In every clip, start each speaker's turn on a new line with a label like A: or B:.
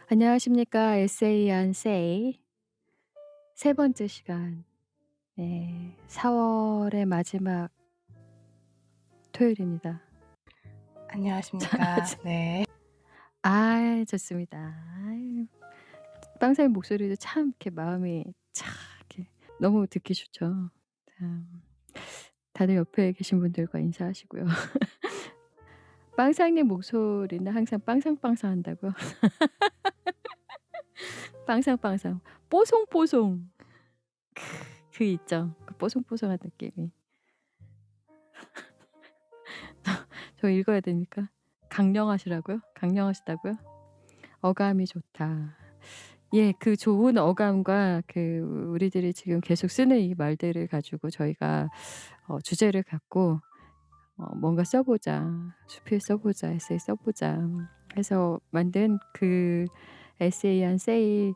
A: 안녕하십니까. 에세이 안 세이 세 번째 시간. 네. 4 월의 마지막 토요일입니다.
B: 안녕하십니까. 네.
A: 좋습니다. 빵사님 목소리도 참 이렇게 마음이 참 이렇게 너무 듣기 좋죠. 참 다들 옆에 계신 분들과 인사하시고요. 빵사님 목소리는 항상 빵상빵상한다고요? 빵상빵상. 뽀송뽀송. 그 있죠. 그 뽀송뽀송한 느낌이. 저 읽어야 됩니까? 강령하시라고요? 강령하시다고요? 어감이 좋다. 예, 그 좋은 어감과 그 우리들이 지금 계속 쓰는 이 말들을 가지고 저희가 주제를 갖고 뭔가 써 보자. 수필 써 보자. 에세이 써 보자 해서 만든 그 에세이 한 세이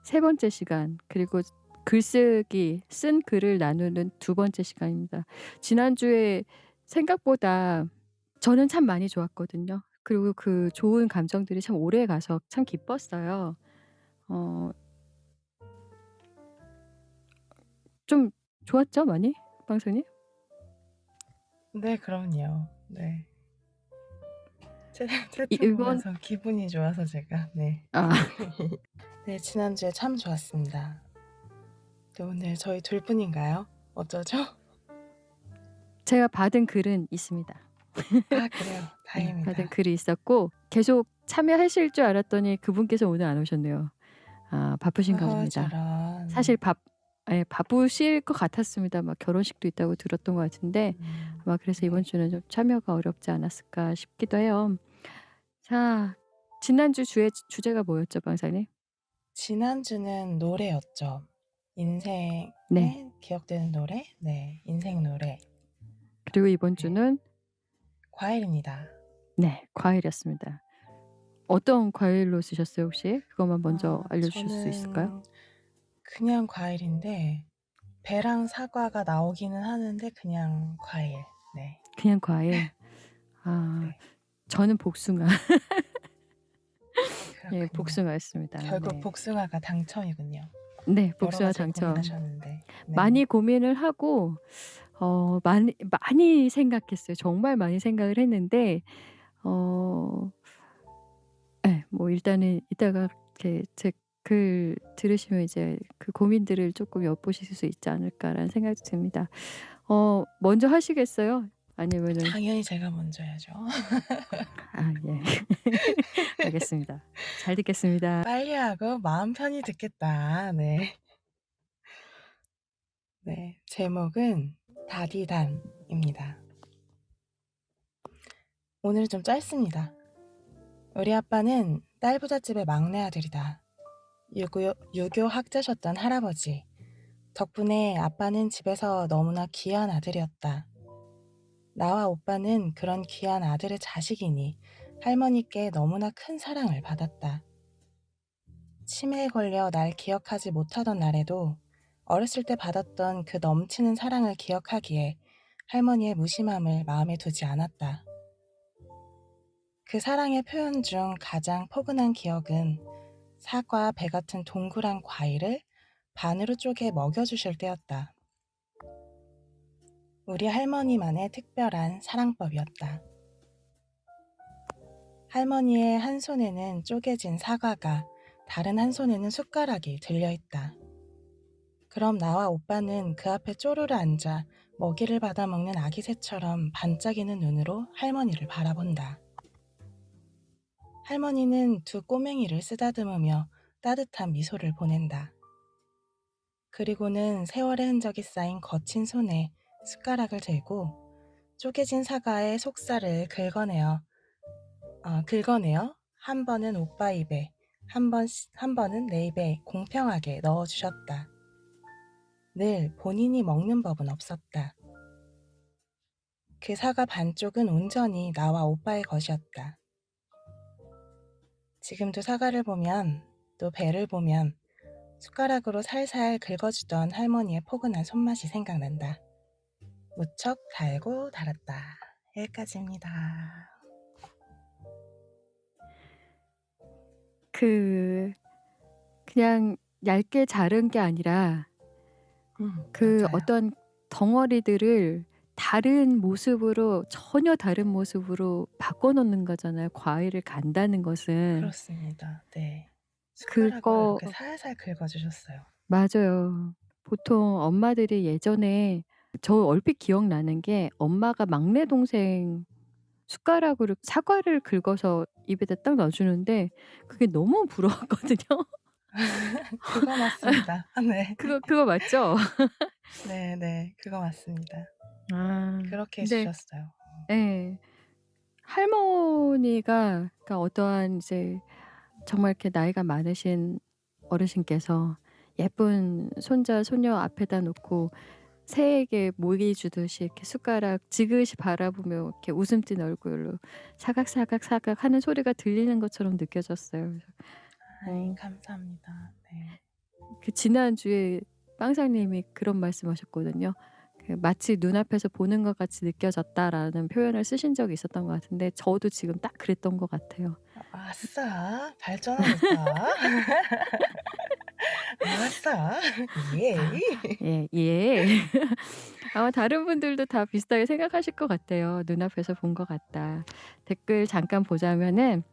A: 세 번째 시간, 그리고 글쓰기 쓴 글을 나누는 두 번째 시간입니다. 지난주에 생각보다 저는 참 많이 좋았거든요. 그리고 그 좋은 감정들이 참 오래가서 참 기뻤어요. 어 좀 좋았죠, 많이? 빵선님?
B: 네 그럼요. 네.
A: 이
B: 채팅
A: 이번
B: 보면서 기분이 좋아서 제가 네.
A: 아
B: 네 지난주에 참 좋았습니다. 네 오늘 저희 둘 뿐인가요? 어쩌죠?
A: 제가 받은 글은 있습니다.
B: 아 그래요.
A: 네, 받은
B: 다행입니다.
A: 글이 있었고 계속 참여하실 줄 알았더니 그분께서 오늘 안 오셨네요. 바쁘신가 봅니다. 사실
B: 저런.
A: 바쁘실 것 같았습니다. 막 결혼식도 있다고 들었던 것 같은데 아마 그래서 이번
B: 네.
A: 주는 좀 참여가 어렵지 않았을까 싶기도 해요. 자, 지난주 주제가 뭐였죠, 방사님?
B: 지난주는 노래였죠. 인생에
A: 네.
B: 기억되는 노래? 네. 인생 노래.
A: 그리고 이번
B: 네.
A: 주는
B: 과일입니다.
A: 네, 과일이었습니다. 어떤 과일로 쓰셨어요, 혹시? 그것만 먼저 알려주실 수 있을까요?
B: 저는 그냥 과일인데 배랑 사과가 나오기는 하는데 그냥 과일. 네.
A: 그냥 과일. 아,
B: 네.
A: 저는 복숭아. 예,
B: 그렇군요.
A: 복숭아였습니다.
B: 결국
A: 네.
B: 복숭아가 당첨이군요.
A: 네,
B: 여러
A: 복숭아
B: 가지를
A: 당첨.
B: 고민하셨는데. 네.
A: 많이 고민을 하고 많이 생각했어요. 정말 많이 생각을 했는데 어 예, 뭐 일단은 이따가 이렇게 제 글 들으시면 이제 그 고민들을 쪼끔 엿보실 수 있지 않을까라는 생각이 듭니다. 먼저 하시겠어요? 아니면은
B: 당연히 제가 먼저 해야죠.
A: 예. 알겠습니다. 잘 듣겠습니다.
B: 빨리 하고 마음 편히 듣겠다. 네. 네. 제목은 다디단입니다. 오늘 좀 짧습니다. 우리 아빠는 딸 부잣집의 막내 아들이다. 유교 학자셨던 할아버지. 덕분에 아빠는 집에서 너무나 귀한 아들이었다. 나와 오빠는 그런 귀한 아들의 자식이니 할머니께 너무나 큰 사랑을 받았다. 치매에 걸려 날 기억하지 못하던 날에도 어렸을 때 받았던 그 넘치는 사랑을 기억하기에 할머니의 무심함을 마음에 두지 않았다. 그 사랑의 표현 중 가장 포근한 기억은 사과, 배 같은 동그란 과일을 반으로 쪼개 먹여주실 때였다. 우리 할머니만의 특별한 사랑법이었다. 할머니의 한 손에는 쪼개진 사과가 다른 한 손에는 숟가락이 들려있다. 그럼 나와 오빠는 그 앞에 쪼르르 앉아 먹이를 받아먹는 아기 새처럼 반짝이는 눈으로 할머니를 바라본다. 할머니는 두 꼬맹이를 쓰다듬으며 따뜻한 미소를 보낸다. 그리고는 세월의 흔적이 쌓인 거친 손에 숟가락을 들고 쪼개진 사과의 속살을 긁어내어 한 번은 오빠 입에 한 번은 내 입에 공평하게 넣어주셨다. 늘 본인이 먹는 법은 없었다. 그 사과 반쪽은 온전히 나와 오빠의 것이었다. 지금도 사과를 보면 또 배를 보면 숟가락으로 살살 긁어주던 할머니의 포근한 손맛이 생각난다. 무척 달고 달았다. 여기까지입니다.
A: 그 그냥 얇게 자른 게 아니라 그
B: 맞아요.
A: 어떤 덩어리들을 다른 모습으로 전혀 다른 모습으로 바꿔 놓는 거잖아요, 과일을 간다는 것은.
B: 그렇습니다. 네. 숟가락으로
A: 그거
B: 이렇게 살살 긁어 주셨어요.
A: 맞아요. 보통 엄마들이 예전에 저 얼핏 기억나는 게 엄마가 막내 동생 숟가락으로 사과를 긁어서 입에다 딱 넣어 주는데 그게 너무 부러웠거든요.
B: 그거 맞습니다. 네.
A: 그거 맞죠?
B: 네네. 그거 맞습니다.
A: 아
B: 그렇게 해
A: 근데
B: 주셨어요.
A: 예. 할머니가 그러니까 어떠한 이제 정말 이렇게 나이가 많으신 어르신께서 예쁜 손자 손녀 앞에다 놓고 새에게 모이 주듯이 이렇게 숟가락 지그시 바라보며 이렇게 웃음 띤 얼굴로 사각사각사각 하는 소리가 들리는 것처럼 느껴졌어요. 그래서
B: 아이
A: 어
B: 감사합니다. 네.
A: 그 지난주에 빵상님이 그런 말씀하셨거든요. 그 "마치 눈앞에서 보는 것 같이 느껴졌다."라는 표현을 쓰신 적이 있었던 것 같은데 저도 지금 딱 그랬던 것 같아요.
B: 아싸 발전하겠다. 아싸 예이.
A: 예. 예. 아마 다른 분들도 다 비슷하게 생각하실 것 같아요. "눈앞에서 본 것 같다." 댓글 잠깐 보자면은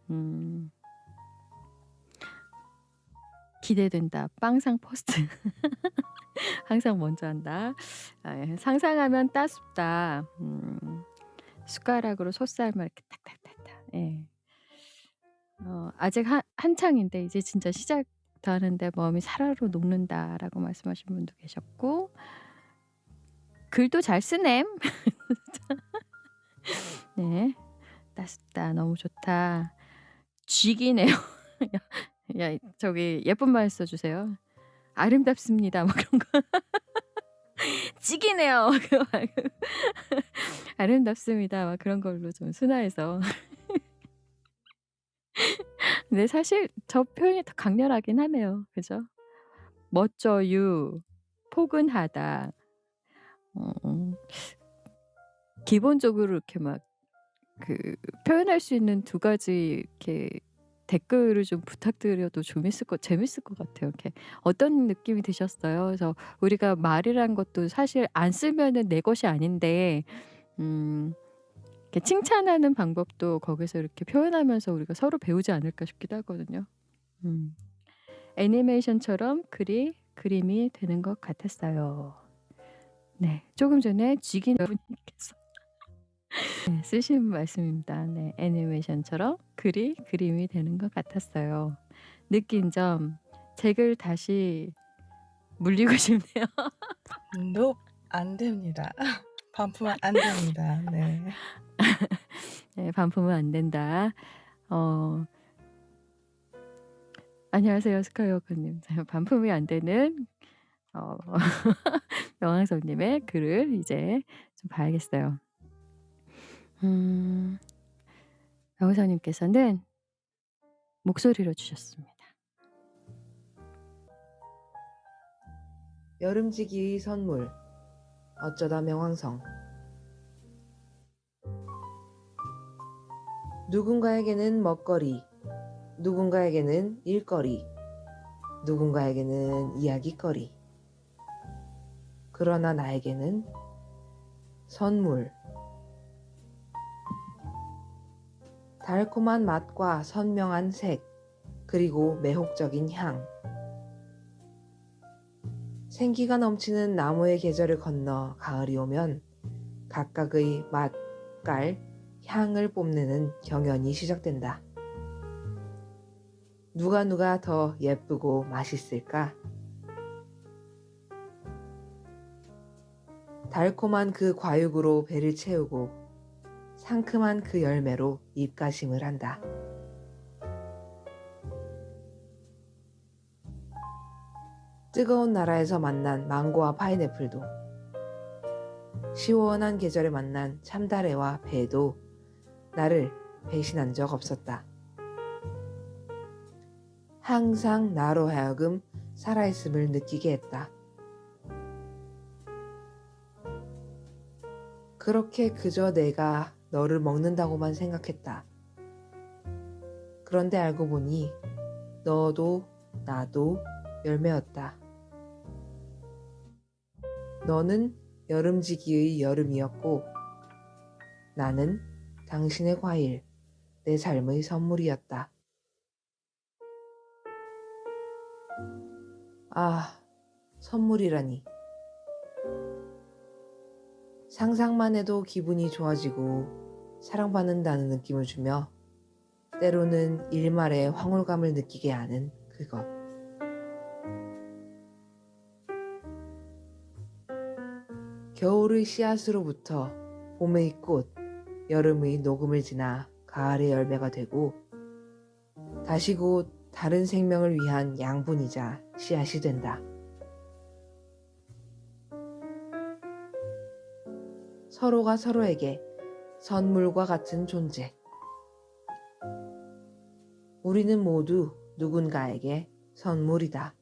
A: "기대된다. 빵상 포스트." 항상 먼저 한다. 아 예. "상상하면 따숩다." "숟가락으로 솥삶아." 이렇게 탁탁탁탁. 예. 아직 한창인데 이제 진짜 시작도 하는데 "마음이 사라로 녹는다."라고 말씀하신 분도 계셨고 "글도 잘 쓰냄." 네. "따숩다. 너무 좋다." "쥐기네요." 야 저기 예쁜 말 써 주세요. "아름답습니다." 막 그런 거. "찍이네요." 그거 말고 "아름답습니다." 막 그런 걸로 좀 순화해서. 근데 사실 저 표현이 더 강렬하긴 하네요. 그죠? "멋져유." "포근하다." 어 기본적으로 이렇게 막 그 표현할 수 있는 두 가지 이렇게 댓글을 좀 부탁드려도 재밌을 것 같아요. 이렇게 어떤 느낌이 드셨어요? 그래서 우리가 말이란 것도 사실 안 쓰면은 내 것이 아닌데 음 이렇게 칭찬하는 방법도 거기서 이렇게 표현하면서 우리가 서로 배우지 않을까 싶기도 하거든요. 음. 애니메이션처럼 그림이 되는 것 같았어요. 네. 조금 전에 쥐기 여러분께서 네 쓰신 말씀입니다. 네. 애니메이션처럼 그림이 되는 것 같았어요. 느낀 점 책을 다시 물리고 싶네요.
B: nope 안 됩니다. 반품은 안 됩니다. 네.
A: 네. 반품은 안 된다. 어 안녕하세요 스카이워커 님. 반품이 안 되는 어 명왕성 님의 글을 이제 좀 봐야겠어요. 음 명왕성 님께서는 목소리로 주셨습니다.
C: 여름지기 선물 어쩌다 명왕성 누군가에게는 먹거리, 누군가에게는 일거리, 누군가에게는 이야기거리. 그러나 나에게는 선물. 달콤한 맛과 선명한 색, 그리고 매혹적인 향. 생기가 넘치는 나무의 계절을 건너 가을이 오면 각각의 맛, 깔, 향을 뽐내는 경연이 시작된다. 누가 더 예쁘고 맛있을까? 달콤한 그 과육으로 배를 채우고 상큼한 그 열매로 입가심을 한다. 뜨거운 나라에서 만난 망고와 파인애플도 시원한 계절에 만난 참다래와 배도 나를 배신한 적 없었다. 항상 나로 하여금 살아있음을 느끼게 했다. 그렇게 그저 내가 너를 먹는다고만 생각했다. 그런데 알고 보니 너도 나도 열매였다. 너는 여름지기의 여름이었고 나는 당신의 과일, 내 삶의 선물이었다. 아, 선물이라니. 상상만 해도 기분이 좋아지고 사랑받는다는 느낌을 주며 때로는 일말의 황홀감을 느끼게 하는 그것. 겨울의 씨앗으로부터 봄의 꽃, 여름의 녹음을 지나 가을의 열매가 되고 다시 곧 다른 생명을 위한 양분이자 씨앗이 된다. 서로가 서로에게 선물과 같은 존재. 우리는 모두 누군가에게 선물이다.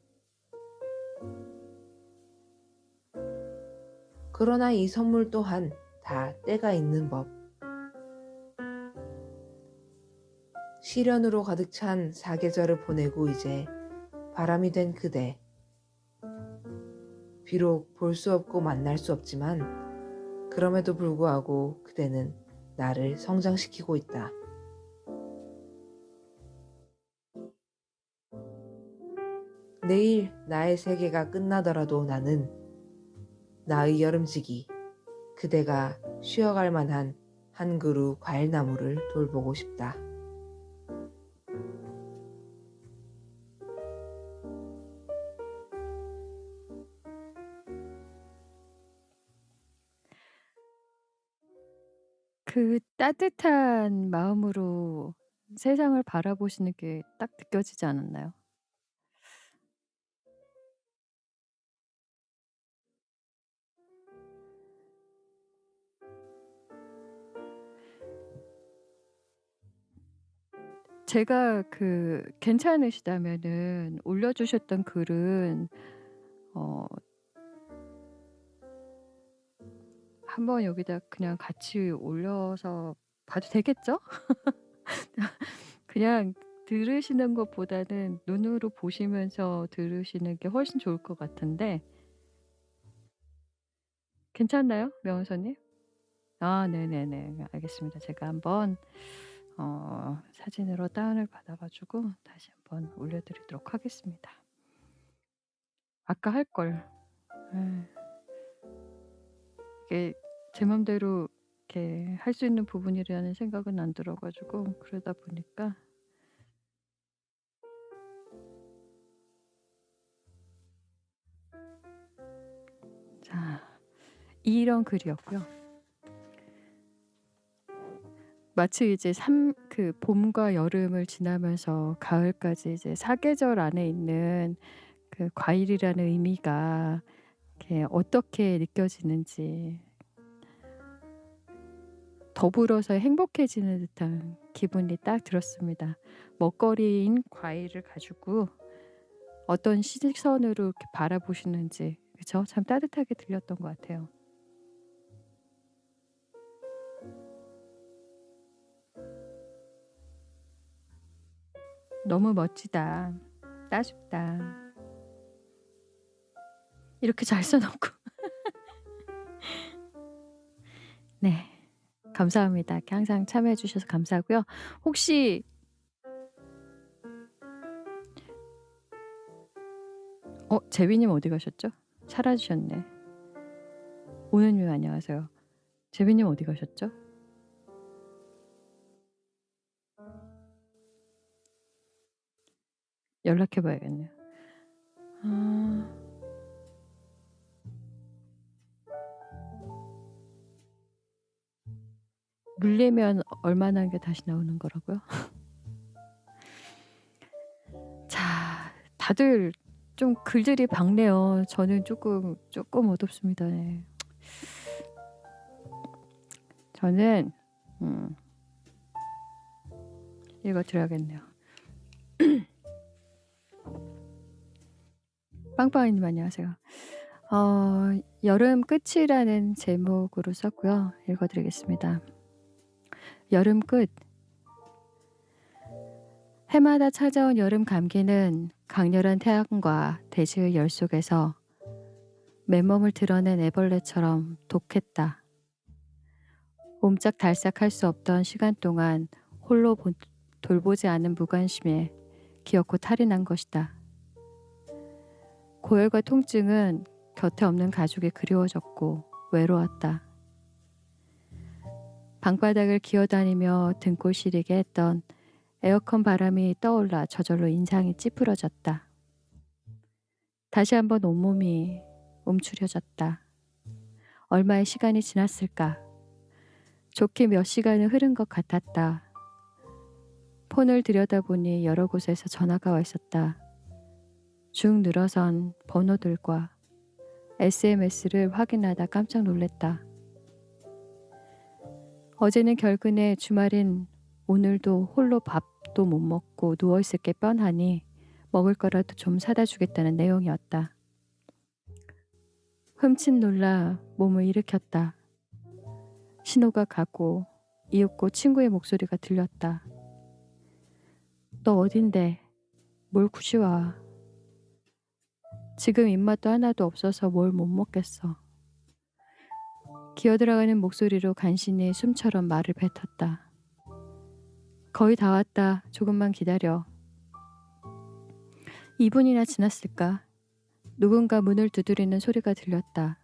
C: 그러나 이 선물 또한 다 때가 있는 법. 시련으로 가득 찬 사계절을 보내고 이제 바람이 된 그대. 비록 볼 수 없고 만날 수 없지만 그럼에도 불구하고 그대는 나를 성장시키고 있다. 내일 나의 세계가 끝나더라도 나는 나의 여름지기, 그대가 쉬어갈 만한 한 그루 과일나무를 돌보고 싶다.
A: 그 따뜻한 마음으로 세상을 바라보시는 게 딱 느껴지지 않았나요? 제가 괜찮으시다면은 올려주셨던 글은 어 한번 여기다 그냥 같이 올려서 봐도 되겠죠? 그냥 들으시는 것보다는 눈으로 보시면서 들으시는 게 훨씬 좋을 것 같은데 괜찮나요? 명호사님? 아 네네네. 알겠습니다. 제가 한번 사진으로 다운을 받아 가지고 다시 한번 올려 드리도록 하겠습니다. 아까 할 걸. 예. 이게 제 맘대로 이렇게 할 수 있는 부분이라는 생각은 안 들어 가지고 그러다 보니까 자 이런 글이었고요. 마치 이제 봄과 여름을 지나면서 가을까지 이제 사계절 안에 있는 그 과일이라는 의미가 이렇게 어떻게 느껴지는지 더불어서 행복해지는 듯한 기분이 딱 들었습니다. 먹거리인 과일을 가지고 어떤 시선으로 이렇게 바라보시는지 그쵸? 참 따뜻하게 들렸던 것 같아요. 너무 멋지다. 따숩다. 이렇게 잘 써 놓고 네. 감사합니다. 이렇게 항상 참여해 주셔서 감사하고요. 혹시 재빈 님 어디 가셨죠? 사라지셨네. 오는님 안녕하세요. 재빈 님 어디 가셨죠? 연락해 봐야겠네요. 아. 물리면 얼마나 게 다시 나오는 거라고요? 자, 다들 좀 글들이 밝네요. 저는 조금 어둡습니다. 네. 저는 읽어 드려야겠네요. 빵빵이님 안녕하세요. 여름 끝이라는 제목으로 썼고요. 읽어 드리겠습니다. 여름 끝. 해마다 찾아온 여름 감기는 강렬한 태양과 대지의 열 속에서 맨몸을 드러낸 애벌레처럼 독했다. 옴짝달싹할 수 없던 시간 동안 홀로 돌보지 않은 무관심에 기어코 탈이 난 것이다. 고열과 통증은 곁에 없는 가족이 그리워졌고 외로웠다. 방바닥을 기어다니며 등골 시리게 했던 에어컨 바람이 떠올라 저절로 인상이 찌푸러졌다. 다시 한번 온몸이 움츠려졌다. 얼마의 시간이 지났을까? 좋게 몇 시간은 흐른 것 같았다. 폰을 들여다보니 여러 곳에서 전화가 와 있었다. 쭉 늘어선 번호들과 SMS를 확인하다 깜짝 놀랐다. 어제는 결근에 주말인 오늘도 홀로 밥도 못 먹고 누워있을 게 뻔하니 먹을 거라도 좀 사다 주겠다는 내용이었다. 흠칫 놀라 몸을 일으켰다. 신호가 가고 이윽고 친구의 목소리가 들렸다. 너 어딘데? 뭘 구시와? 지금 입맛도 하나도 없어서 뭘 못 먹겠어. 기어들어가는 목소리로 간신히 숨처럼 말을 뱉었다. 거의 다 왔다. 조금만 기다려. 2분이나 지났을까? 누군가 문을 두드리는 소리가 들렸다.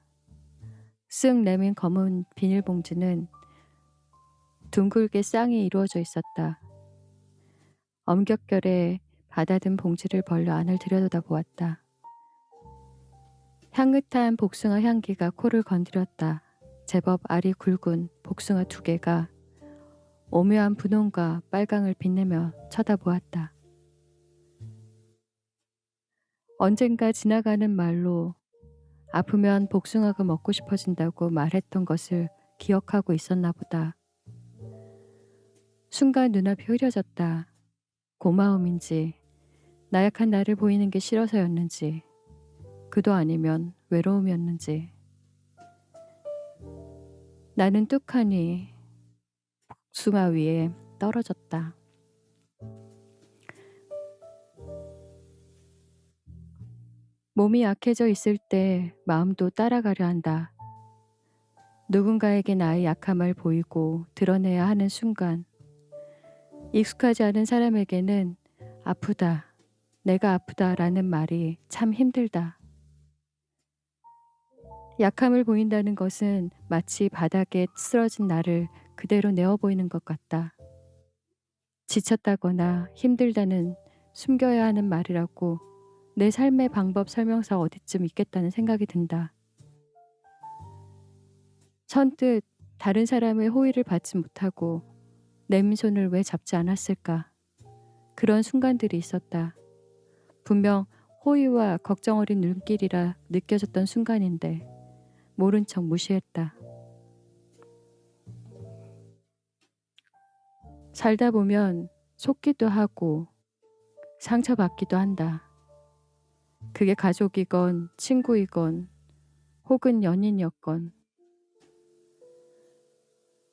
A: 쓱 내민 검은 비닐봉지는 둥글게 쌍이 이루어져 있었다. 엄격결에 받아든 봉지를 벌려 안을 들여다보았다. 향긋한 복숭아 향기가 코를 건드렸다. 제법 알이 굵은 복숭아 2개가 오묘한 분홍과 빨강을 빛내며 쳐다보았다. 언젠가 지나가는 말로 아프면 복숭아가 먹고 싶어진다고 말했던 것을 기억하고 있었나 보다. 순간 눈앞이 흐려졌다. 고마움인지 나약한 나를 보이는 게 싫어서였는지 그도 아니면 외로움이었는지 나는 뚝하니 복숭아 위에 떨어졌다. 몸이 약해져 있을 때 마음도 따라가려 한다. 누군가에게 나의 약함을 보이고 드러내야 하는 순간 익숙하지 않은 사람에게는 아프다, 내가 아프다라는 말이 참 힘들다. 약함을 보인다는 것은 마치 바닥에 쓰러진 나를 그대로 내어 보이는 것 같다. 지쳤다거나 힘들다는 숨겨야 하는 말이라고 내 삶의 방법 설명서 어디쯤 있겠다는 생각이 든다. 선뜻 다른 사람의 호의를 받지 못하고 내 손을 왜 잡지 않았을까? 그런 순간들이 있었다. 분명 호의와 걱정 어린 눈길이라 느껴졌던 순간인데 모른 척 무시했다. 살다 보면 속기도 하고 상처받기도 한다. 그게 가족이건 친구이건 혹은 연인이었건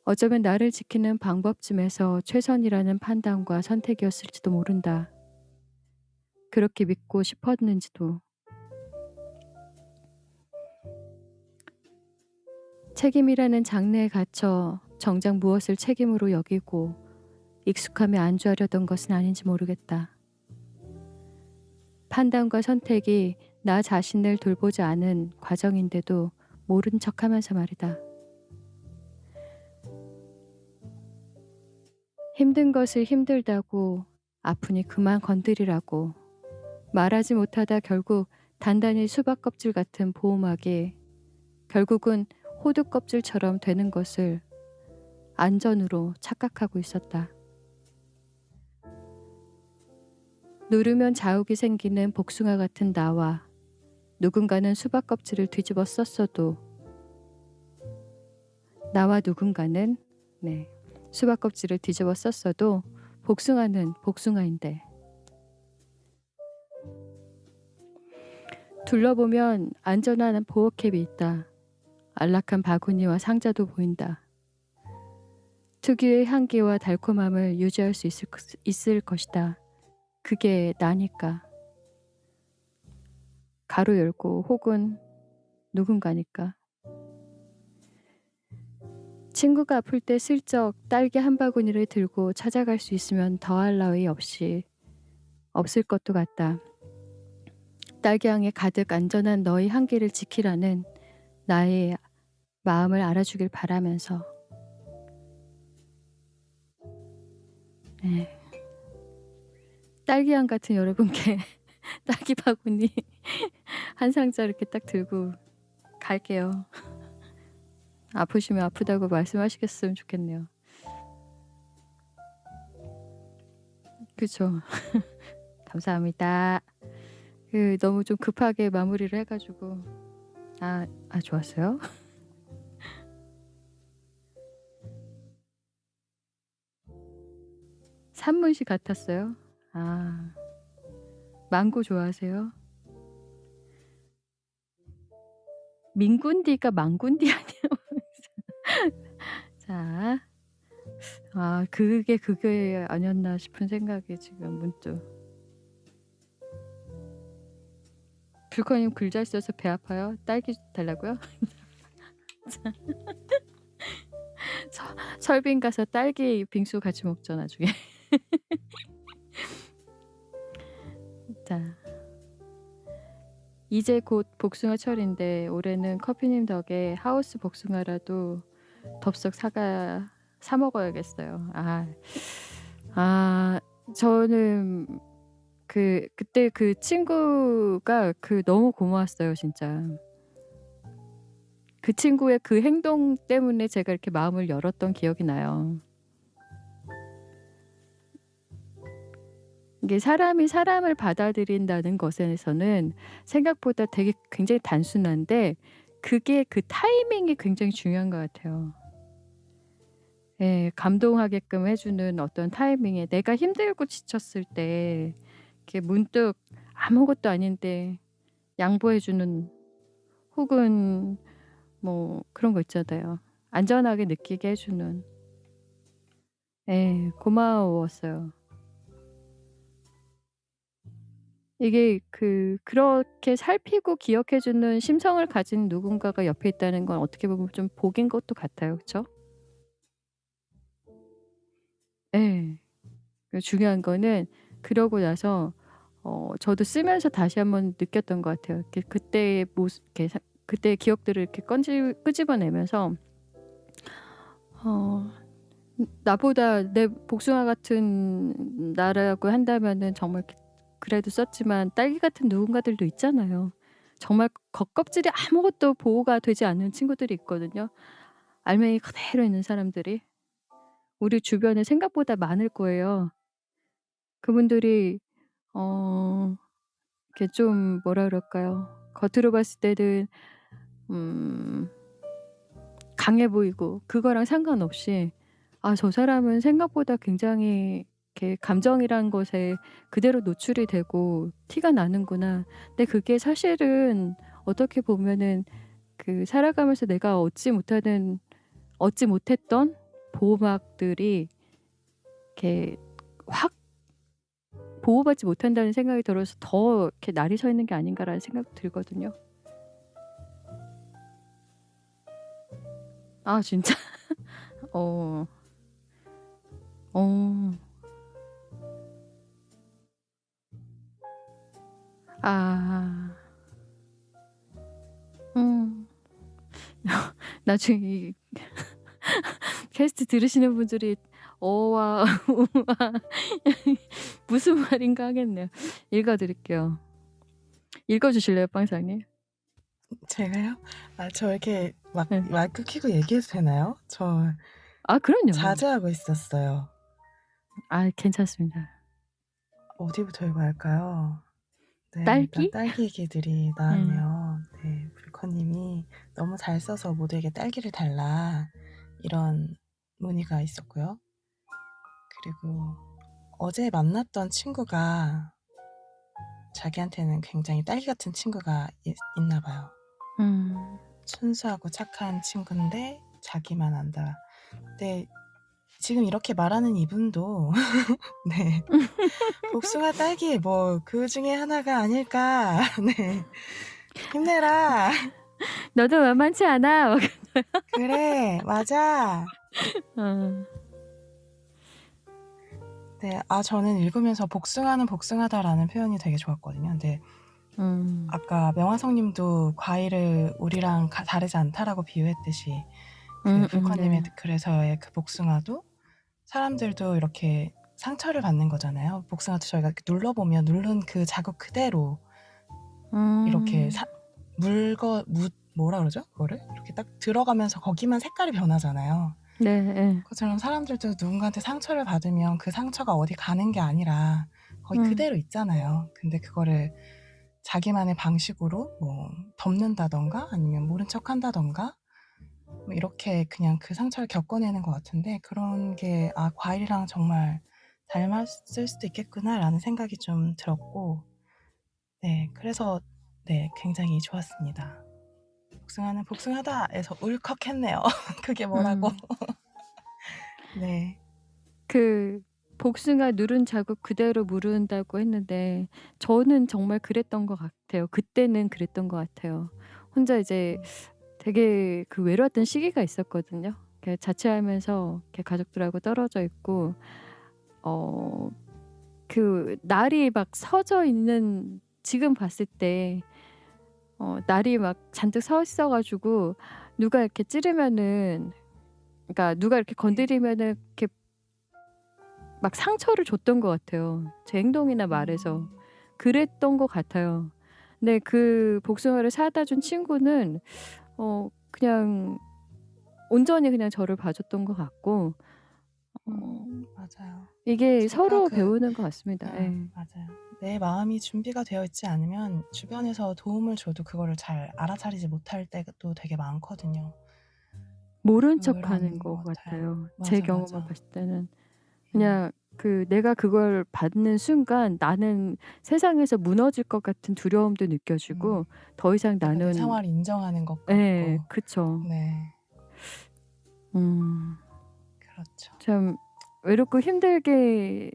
A: 어쩌면 나를 지키는 방법쯤에서 최선이라는 판단과 선택이었을지도 모른다. 그렇게 믿고 싶었는지도. 책임이라는 장르에 갇혀 정작 무엇을 책임으로 여기고 익숙함에 안주하려던 것은 아닌지 모르겠다. 판단과 선택이 나 자신을 돌보지 않은 과정인데도 모른 척하면서 말이다. 힘든 것을 힘들다고 아프니 그만 건드리라고 말하지 못하다 결국 단단히 수박 껍질 같은 보호막이 결국은 호두 껍질처럼 되는 것을 안전으로 착각하고 있었다. 누르면 자욱이 생기는 복숭아 같은 나와 누군가는 수박 껍질을 뒤집어 썼어도 나와 누군가는 수박 껍질을 뒤집어 썼어도 복숭아는 복숭아인데 둘러보면 안전한 보호캡이 있다. 안락한 바구니와 상자도 보인다. 특유의 향기와 달콤함을 유지할 수 있을 것이다. 그게 나니까. 가로 열고 혹은 누군가니까. 친구가 아플 때 슬쩍 딸기 한 바구니를 들고 찾아갈 수 있으면 더할 나위 없이 없을 것도 같다. 딸기향에 가득 안전한 너의 한계를 지키라는 나의 마음을 알아주길 바라면서. 네. 딸기향 같은 여러분께 딸기 바구니 한 상자 이렇게 딱 들고 갈게요. 아프시면 아프다고 말씀하시겠으면 좋겠네요. 그쵸. 감사합니다. 너무 좀 급하게 마무리를 해 가지고 좋았어요. 산문시 같았어요. 망고 좋아하세요? 민군디가 망군디 아니에요? 자. 그게 아니었나 싶은 생각이 지금 문득. 불커님 글 잘 써서 배 아파요? 딸기 달라고요? 설빙 가서 딸기 빙수 같이 먹죠 나중에. 자. 이제 곧 복숭아철인데 올해는 커피님 덕에 하우스 복숭아라도 덥석 사 먹어야겠어요. 저는 그때 그 친구가 너무 고마웠어요 진짜. 그 친구의 그 행동 때문에 제가 이렇게 마음을 열었던 기억이 나요. 이게 사람이 사람을 받아들인다는 것에서는 생각보다 되게 굉장히 단순한데 그게 그 타이밍이 굉장히 중요한 것 같아요. 예. 감동하게끔 해 주는 어떤 타이밍에 내가 힘들고 지쳤을 때 이렇게 문득 아무것도 아닌데 양보해 주는 혹은 뭐 그런 거 있잖아요. 안전하게 느끼게 해 주는. 예. 고마웠어요. 이게 그렇게 살피고 기억해 주는 심성을 가진 누군가가 옆에 있다는 건 어떻게 보면 좀 복인 것도 같아요. 그쵸? 예. 중요한 거는 그러고 나서 저도 쓰면서 다시 한번 느꼈던 것 같아요. 그때의 모습 그때의 기억들을 이렇게 끄집어내면서 어 나보다 내 복숭아 같은 나라고 한다면은 정말 그래도 썼지만 딸기 같은 누군가들도 있잖아요. 정말 겉껍질이 아무것도 보호가 되지 않는 친구들이 있거든요. 알맹이 그대로 있는 사람들이. 우리 주변에 생각보다 많을 거예요. 그분들이 어 이렇게 좀 뭐라 그럴까요? 겉으로 봤을 때는 음 강해 보이고 그거랑 상관없이 저 사람은 생각보다 굉장히 이렇게 감정이란 것에 그대로 노출이 되고 티가 나는구나. 근데 그게 사실은 어떻게 보면은 살아가면서 내가 얻지 못했던 보호막들이 이렇게 확 보호받지 못한다는 생각이 들어서 더 이렇게 날이 서 있는 게 아닌가라는 생각도 들거든요. 진짜? 어. 어. 아. 음. 나중에 이 캐스트 들으시는 분들이 어와 우와 무슨 말인가 하겠네요. 읽어 드릴게요. 읽어 주실래요, 빵사님?
B: 제가요? 저 이렇게 막
A: 네.
B: 마이크 켜고 얘기해도 되나요? 저
A: 그럼요.
B: 자제하고 있었어요.
A: 괜찮습니다.
B: 어디부터 읽어야 할까요? 네, 일단
A: 딸기?
B: 딸기 얘기들이
A: 예.
B: 나왔네요. 네, 불커님이 "너무 잘 써서 모두에게 딸기를 달라." 이런 문의가 있었고요. 그리고 어제 만났던 친구가 자기한테는 굉장히 딸기 같은 친구가 있나 봐요.
A: 음.
B: 순수하고 착한 친구인데 자기만 안다. 근데 지금 이렇게 말하는 이분도 네. 복숭아, 딸기 뭐 그 중에 하나가 아닐까. 네. 힘내라.
A: 너도 만만치 않아.
B: 그래, 맞아.
A: 어.
B: 네, 저는 읽으면서 복숭아는 복숭아다라는 표현이 되게 좋았거든요. 근데 아까 명화성님도 과일을 우리랑 다르지 않다라고 비유했듯이 그 불커님의
A: 네.
B: 글에서의 그 복숭아도 사람들도 이렇게 상처를 받는 거잖아요. 복숭아도 저희가 이렇게 눌러보면 누른 그 자국 그대로 이렇게 뭐라 그러죠? 그거를 이렇게 딱 들어가면서 거기만 색깔이 변하잖아요.
A: 네.
B: 그처럼 사람들도 누군가한테 상처를 받으면 그 상처가 어디 가는 게 아니라 거기 그대로 있잖아요. 근데 그거를 자기만의 방식으로 뭐 덮는다던가 아니면 모른 척 한다던가 뭐 이렇게 그냥 그 상처를 겪어내는 것 같은데, 그런 게 과일이랑 정말 닮았을 수도 있겠구나라는 생각이 좀 들었고, 네, 그래서 네, 굉장히 좋았습니다. 복숭아는 복숭아다에서 울컥했네요. 그게 뭐라고. 네.
A: 그 복숭아 누른 자국 그대로 무른다고 했는데 저는 정말 그랬던 것 같아요. 그때는 그랬던 것 같아요. 혼자 이제 되게 그 외로웠던 시기가 있었거든요. 이렇게 자취하면서 이렇게 가족들하고 떨어져 있고 그 날이 막 서져 있는, 지금 봤을 때 날이 막 잔뜩 서 있어 가지고 누가 이렇게 찌르면은, 그러니까 누가 이렇게 건드리면은 이렇게 막 상처를 줬던 것 같아요. 제 행동이나 말에서. 그랬던 것 같아요. 근데 그 복숭아를 사다 준 친구는 그냥 온전히 그냥 저를 봐줬던 것 같고
B: 맞아요.
A: 이게
B: 제가
A: 서로 배우는 것 같습니다. 예.
B: 맞아요. 내 마음이 준비가 되어 있지 않으면 주변에서 도움을 줘도 그거를 잘 알아차리지 못할 때도 되게 많거든요.
A: 모른
B: 그런
A: 척하는 것
B: 것 같아요.
A: 같아요. 제
B: 맞아,
A: 경험을
B: 맞아.
A: 봤을 때는. 그냥 내가 그걸 받는 순간 나는 세상에서 무너질 것 같은 두려움도 느껴지고 더 이상
B: 내가 내
A: 나는
B: 상황을 인정하는 것
A: 예,
B: 같고.
A: 그쵸.
B: 네, 그렇죠.
A: 참 외롭고 힘들게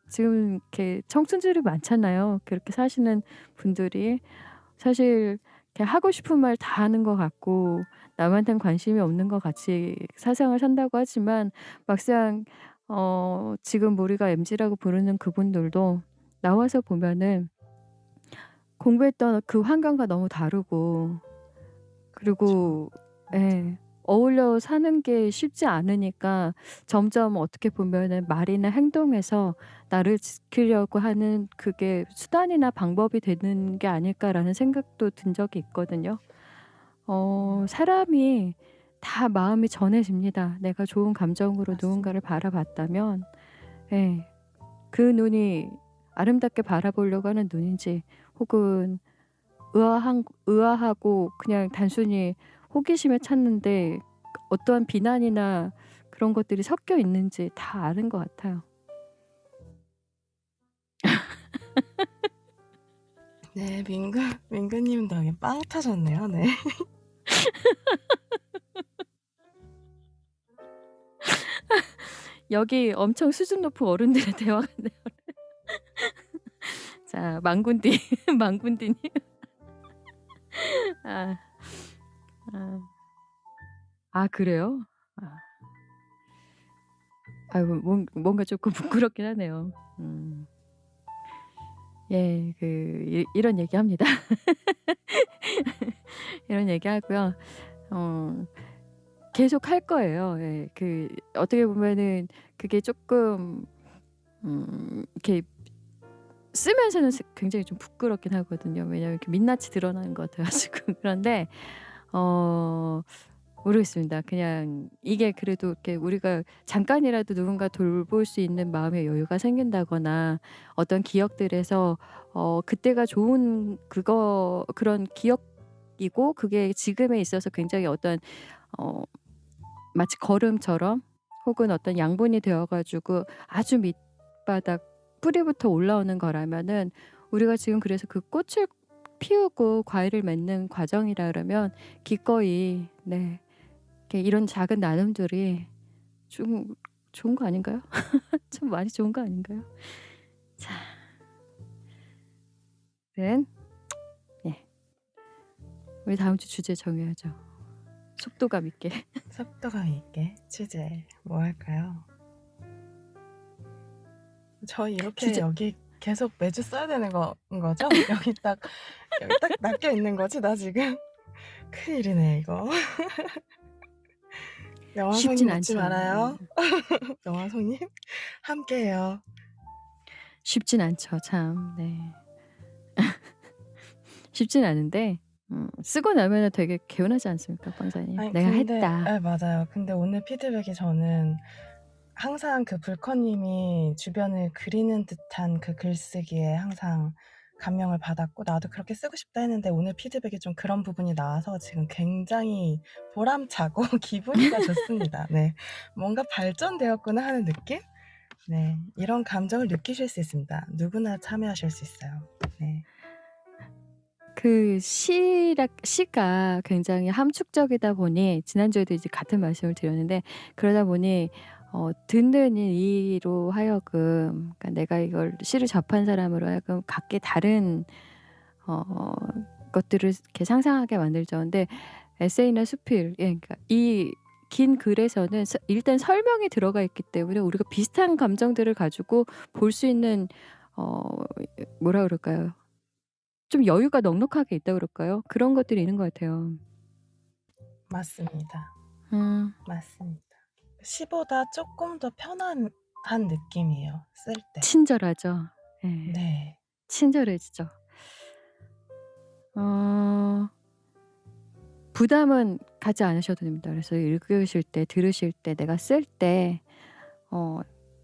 A: 지금 이렇게 청춘들이 많잖아요. 그렇게 사시는 분들이. 사실 이렇게 하고 싶은 말 다 하는 것 같고 남한테는 관심이 없는 것 같이 세상을 산다고 하지만 막상 지금 우리가 MZ라고 부르는 그분들도 나와서 보면은 공부했던 그 환경과 너무 다르고, 그리고 예, 어울려 사는 게 쉽지 않으니까 점점 어떻게 보면은 말이나 행동에서 나를 지키려고 하는 그게 수단이나 방법이 되는 게 아닐까라는 생각도 든 적이 있거든요. 사람이 다 마음이 전해집니다. 내가 좋은 감정으로 누군가를 바라봤다면 예, 그 눈이 아름답게 바라보려고 하는 눈인지, 혹은 의아하고 그냥 단순히 호기심에 찾는데 어떠한 비난이나 그런 것들이 섞여 있는지 다 아는 것 같아요.
B: 네, 민구님 덕에 빵 터졌네요. 네.
A: 여기 엄청 수준 높은 어른들의 대화 같네요. 자, 망군디, 망군디님. 아, 그래요? 아, 아이고, 뭔가 조금 부끄럽긴 하네요. 예, 이런 얘기합니다. 이런 얘기하고요. 계속 할 거예요. 예, 어떻게 보면은 그게 조금 이렇게 쓰면서는 굉장히 좀 부끄럽긴 하거든요. 왜냐면 이렇게 민낯이 드러나는 것 같아 가지고. 그런데 모르겠습니다. 그냥 이게 그래도 이렇게 우리가 잠깐이라도 누군가 돌볼 수 있는 마음의 여유가 생긴다거나 어떤 기억들에서 그때가 좋은 그런 기억이고 그게 지금에 있어서 굉장히 어떤 마치 걸음처럼 혹은 어떤 양분이 되어 가지고 아주 밑바닥 뿌리부터 올라오는 거라면은, 우리가 지금 그래서 그 꽃을 피우고 과일을 맺는 과정이라 그러면 기꺼이, 네, 이렇게 이런 작은 나눔들이 좀 좋은 거 아닌가요? 참 많이 좋은 거 아닌가요? 자, 는 예. 우리 다음 주 주제 정해야죠. 속도감 있게.
B: 속도감 있게 주제 뭐 할까요? 저희 이렇게
A: 주제
B: 여기 계속 매주 써야 되는 거죠? 여기 딱 낚여 있는 거지 나 지금? 큰일이네 이거. 영화송님
A: 쉽진
B: 웃지
A: 않죠.
B: 말아요. 영화송님 함께해요.
A: 쉽진 않죠. 참. 네. 쉽진 않은데 쓰고 나면은 되게 개운하지 않습니까, 빵사님?
B: 아니
A: 내가
B: 근데
A: 했다.
B: 맞아요. 근데 오늘 피드백이 저는 항상 그 불커님이 주변을 그리는 듯한 그 글쓰기에 항상 감명을 받았고 나도 그렇게 쓰고 싶다 했는데 오늘 피드백이 좀 그런 부분이 나와서 지금 굉장히 보람차고 기분이가 좋습니다. 네, 뭔가 발전되었구나 하는 느낌? 네, 이런 감정을 느끼실 수 있습니다. 누구나 참여하실 수 있어요. 네.
A: 그 시가 굉장히 함축적이다 보니 지난주에도 이제 같은 말씀을 드렸는데 그러다 보니 듣는 이로 하여금 그러니까 내가 이걸 시를 접한 사람으로 하여금 각기 다른 것들을 이렇게 상상하게 만들죠. 근데 에세이나 수필, 예, 그러니까 이 긴 글에서는 일단 설명이 들어가 있기 때문에 우리가 비슷한 감정들을 가지고 볼 수 있는 어, 뭐라 그럴까요? 좀 여유가 넉넉하게 있다 그럴까요? 그런 것들이 있는 것 같아요.
B: 맞습니다.
A: 음,
B: 맞습니다. 시보다 조금 더 편안한 느낌이에요. 쓸 때.
A: 친절하죠. 예,
B: 네.
A: 친절해지죠. 부담은 가지 않으셔도 됩니다. 그래서 읽으실 때, 들으실 때, 내가 쓸 때,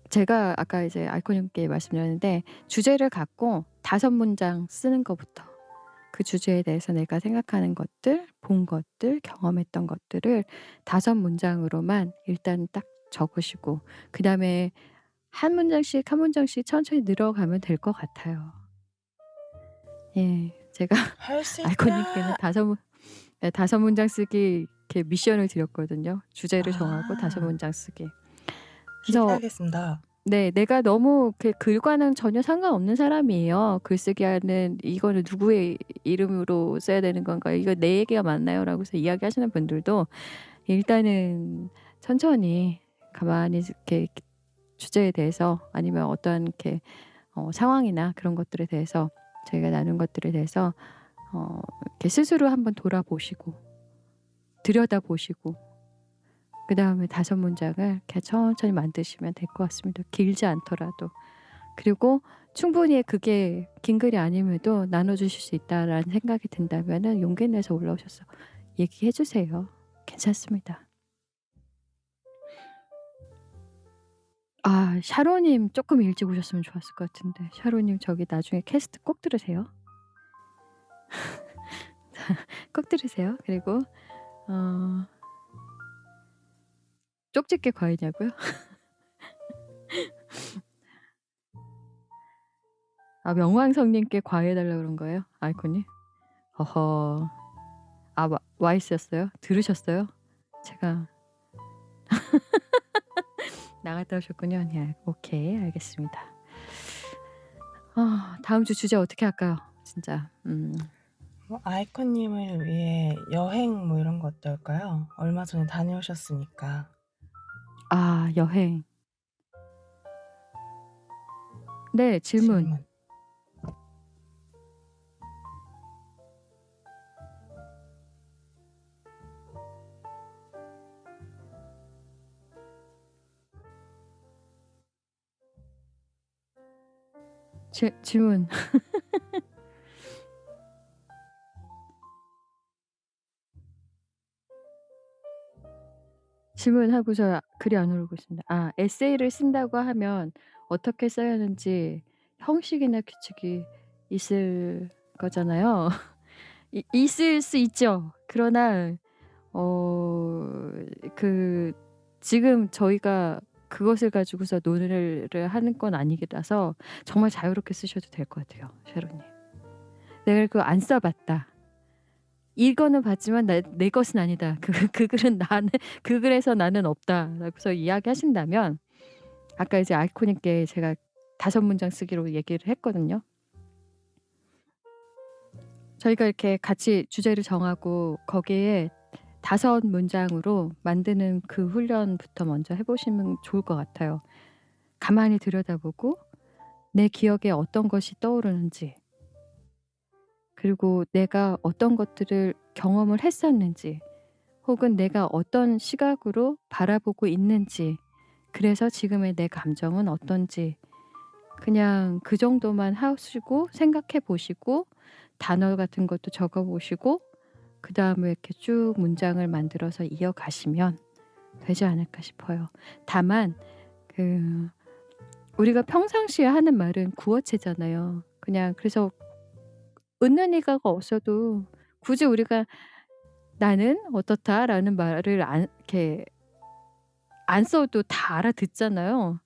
A: 제가 아까 이제 아이코님께 말씀드렸는데 주제를 갖고 5문장 쓰는 것부터 그 주제에 대해서 내가 생각하는 것들, 본 것들, 경험했던 것들을 5문장으로만 일단 딱 적으시고 그 다음에 한 문장씩 한 문장씩 천천히 늘어가면 될 것 같아요. 예, 제가
B: 할 수
A: 아이코님께는
B: 있다.
A: 5문장 쓰기 이렇게 미션을 드렸거든요. 주제를 정하고 5문장 쓰기. 그래서
B: 기대하겠습니다.
A: 네, 내가 너무 그 글과는 전혀 상관없는 사람이에요. 글쓰기 하는 이거는 누구의 이름으로 써야 되는 건가요? 이거 내 얘기가 맞나요?라고 해서 이야기하시는 분들도 일단은 천천히 가만히 이렇게 주제에 대해서 아니면 어떠한 이렇게 상황이나 그런 것들에 대해서 저희가 나눈 것들에 대해서 이렇게 스스로 한번 돌아보시고 들여다보시고 그 다음에 5문장을 이렇게 천천히 만드시면 될 것 같습니다. 길지 않더라도. 그리고 충분히 그게 긴 글이 아님에도 나눠주실 수 있다라는 생각이 든다면 용기 내서 올라오셔서 얘기해 주세요. 괜찮습니다. 아, 샤로님 조금 일찍 오셨으면 좋았을 것 같은데 샤로님 저기 나중에 캐스트 꼭 들으세요. 꼭 들으세요. 그리고 쪽집게 과이냐고요? 아, 명왕성님께 과외해달라고 그런 거예요? 아이콘이? 어허. 아, 와 있었어요? 들으셨어요? 제가 나갔다 오셨군요. 네, 오케이, 알겠습니다. 다음 주 주제 어떻게 할까요? 진짜.
B: 아이콘님을 위해 여행 뭐 이런 거 어떨까요? 얼마 전에 다녀오셨으니까.
A: 아, 여행. 네, 질문. 질문. 질문하고서 글이 안 오르고 있습니다. 아, 에세이를 쓴다고 하면 어떻게 써야 하는지 형식이나 규칙이 있을 거잖아요. 있을 수 있죠. 그러나 지금 저희가 그것을 가지고서 논의를 하는 건 아니라서 정말 자유롭게 쓰셔도 될 것 같아요, 샤로님. 내가 그거 안 써봤다. 이거는 봤지만 내 것은 아니다. 그 글은 그 글에서 나는 없다라고서 이야기하신다면 아까 이제 아이코님께 제가 5문장 쓰기로 얘기를 했거든요. 저희가 이렇게 같이 주제를 정하고 거기에 5문장으로 만드는 그 훈련부터 먼저 해 보시면 좋을 것 같아요. 가만히 들여다보고 내 기억에 어떤 것이 떠오르는지, 그리고 내가 어떤 것들을 경험을 했었는지, 혹은 내가 어떤 시각으로 바라보고 있는지, 그래서 지금의 내 감정은 어떤지, 그냥 그 정도만 하시고 생각해 보시고 단어 같은 것도 적어 보시고 그다음에 이렇게 쭉 문장을 만들어서 이어가시면 되지 않을까 싶어요. 다만 그 우리가 평상시에 하는 말은 구어체잖아요. 그냥 그래서 은는이가 없어도 굳이 우리가 "나는 어떻다."라는 말을 안 이렇게 안 써도 다 알아듣잖아요.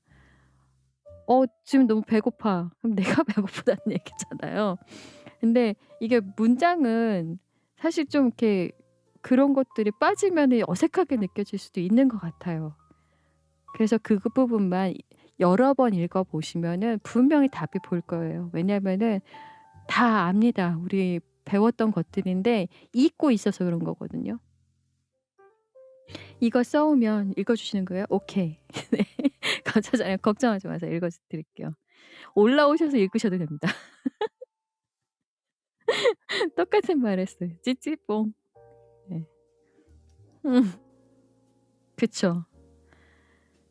A: 지금 너무 배고파." 그럼 내가 배고프다는 얘기잖아요. 근데 이게 문장은 사실 좀 이렇게 그런 것들이 빠지면은 어색하게 느껴질 수도 있는 것 같아요. 그래서 그 부분만 여러 번 읽어 보시면은 분명히 답이 보일 거예요. 왜냐하면은 다 압니다. 우리 배웠던 것들인데 잊고 있어서 그런 거거든요. "이거 써 오면 읽어 주시는 거예요?" "오케이." 네. 감사잖아요. 걱정하지 마세요. 읽어 드릴게요. 올라오셔서 읽으셔도 됩니다. 똑같은 말 했어요. 찌찌뽕. 네. 음 그쵸.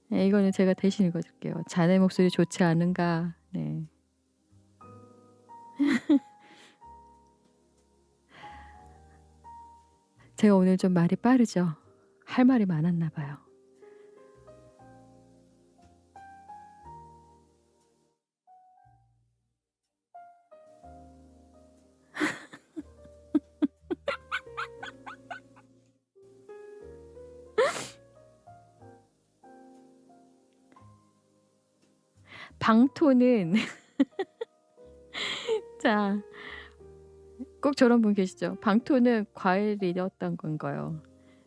A: 네, 이거는 제가 대신 읽어 줄게요. "자네 목소리 좋지 않은가." 네. 제가 오늘 좀 말이 빠르죠? 할 말이 많았나 봐요. 방토는 자 꼭 저런 분 계시죠? 방토는 과일이었던 건가요?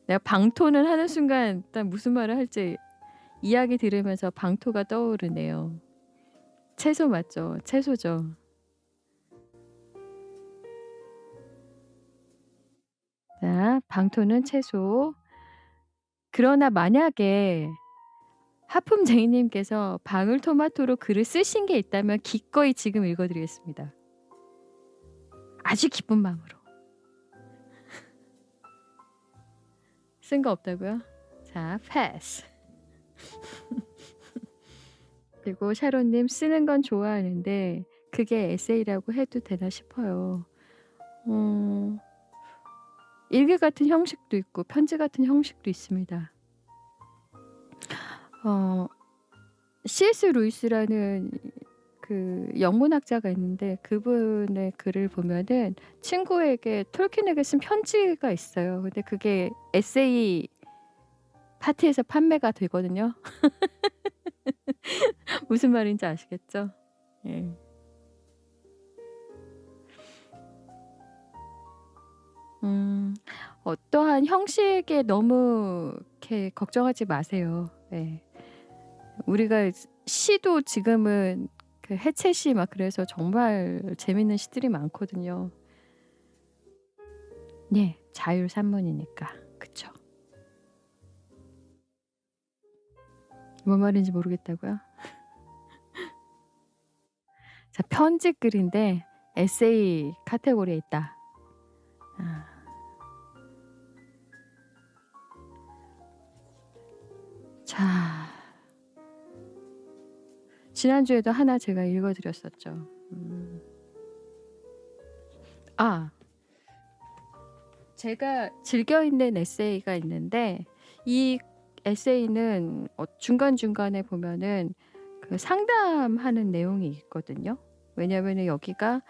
A: 내가 방토는 하는 순간 일단 무슨 말을 할지 이야기 들으면서 방토가 떠오르네요. 채소 맞죠? 채소죠. 자, 방토는 채소. 그러나 만약에 하품쟁이님께서 방울토마토로 글을 쓰신 게 있다면 기꺼이 지금 읽어 드리겠습니다. 아주 기쁜 마음으로. 쓴 거 없다고요? 자, 패스. 그리고 샤론님 쓰는 건 좋아하는데 그게 에세이라고 해도 되나 싶어요. 어, 일기 같은 형식도 있고 편지 같은 형식도 있습니다. 어, C.S. 루이스라는 그 영문학자가 있는데 그분의 글을 보면은 친구에게 톨킨에게 쓴 편지가 있어요. 근데 그게 에세이 파티에서 판매가 되거든요. 무슨 말인지 아시겠죠? 예. 음. 어떠한 형식에 너무 이렇게 걱정하지 마세요. 네. 우리가 시도 지금은 그 해체시 막 그래서 정말 재밌는 시들이 많거든요. 네. 자율 산문이니까. 그쵸. 뭔 말인지 모르겠다고요? 자, 편지 글인데 에세이 카테고리에 있다. 아. 자. 지난주에도 하나 제가 읽어 드렸었죠. 음. 아. 제가 즐겨 읽는 에세이가 있는데 이 에세이는 중간중간에 보면은 그 상담하는 내용이 있거든요. 왜냐하면은 여기가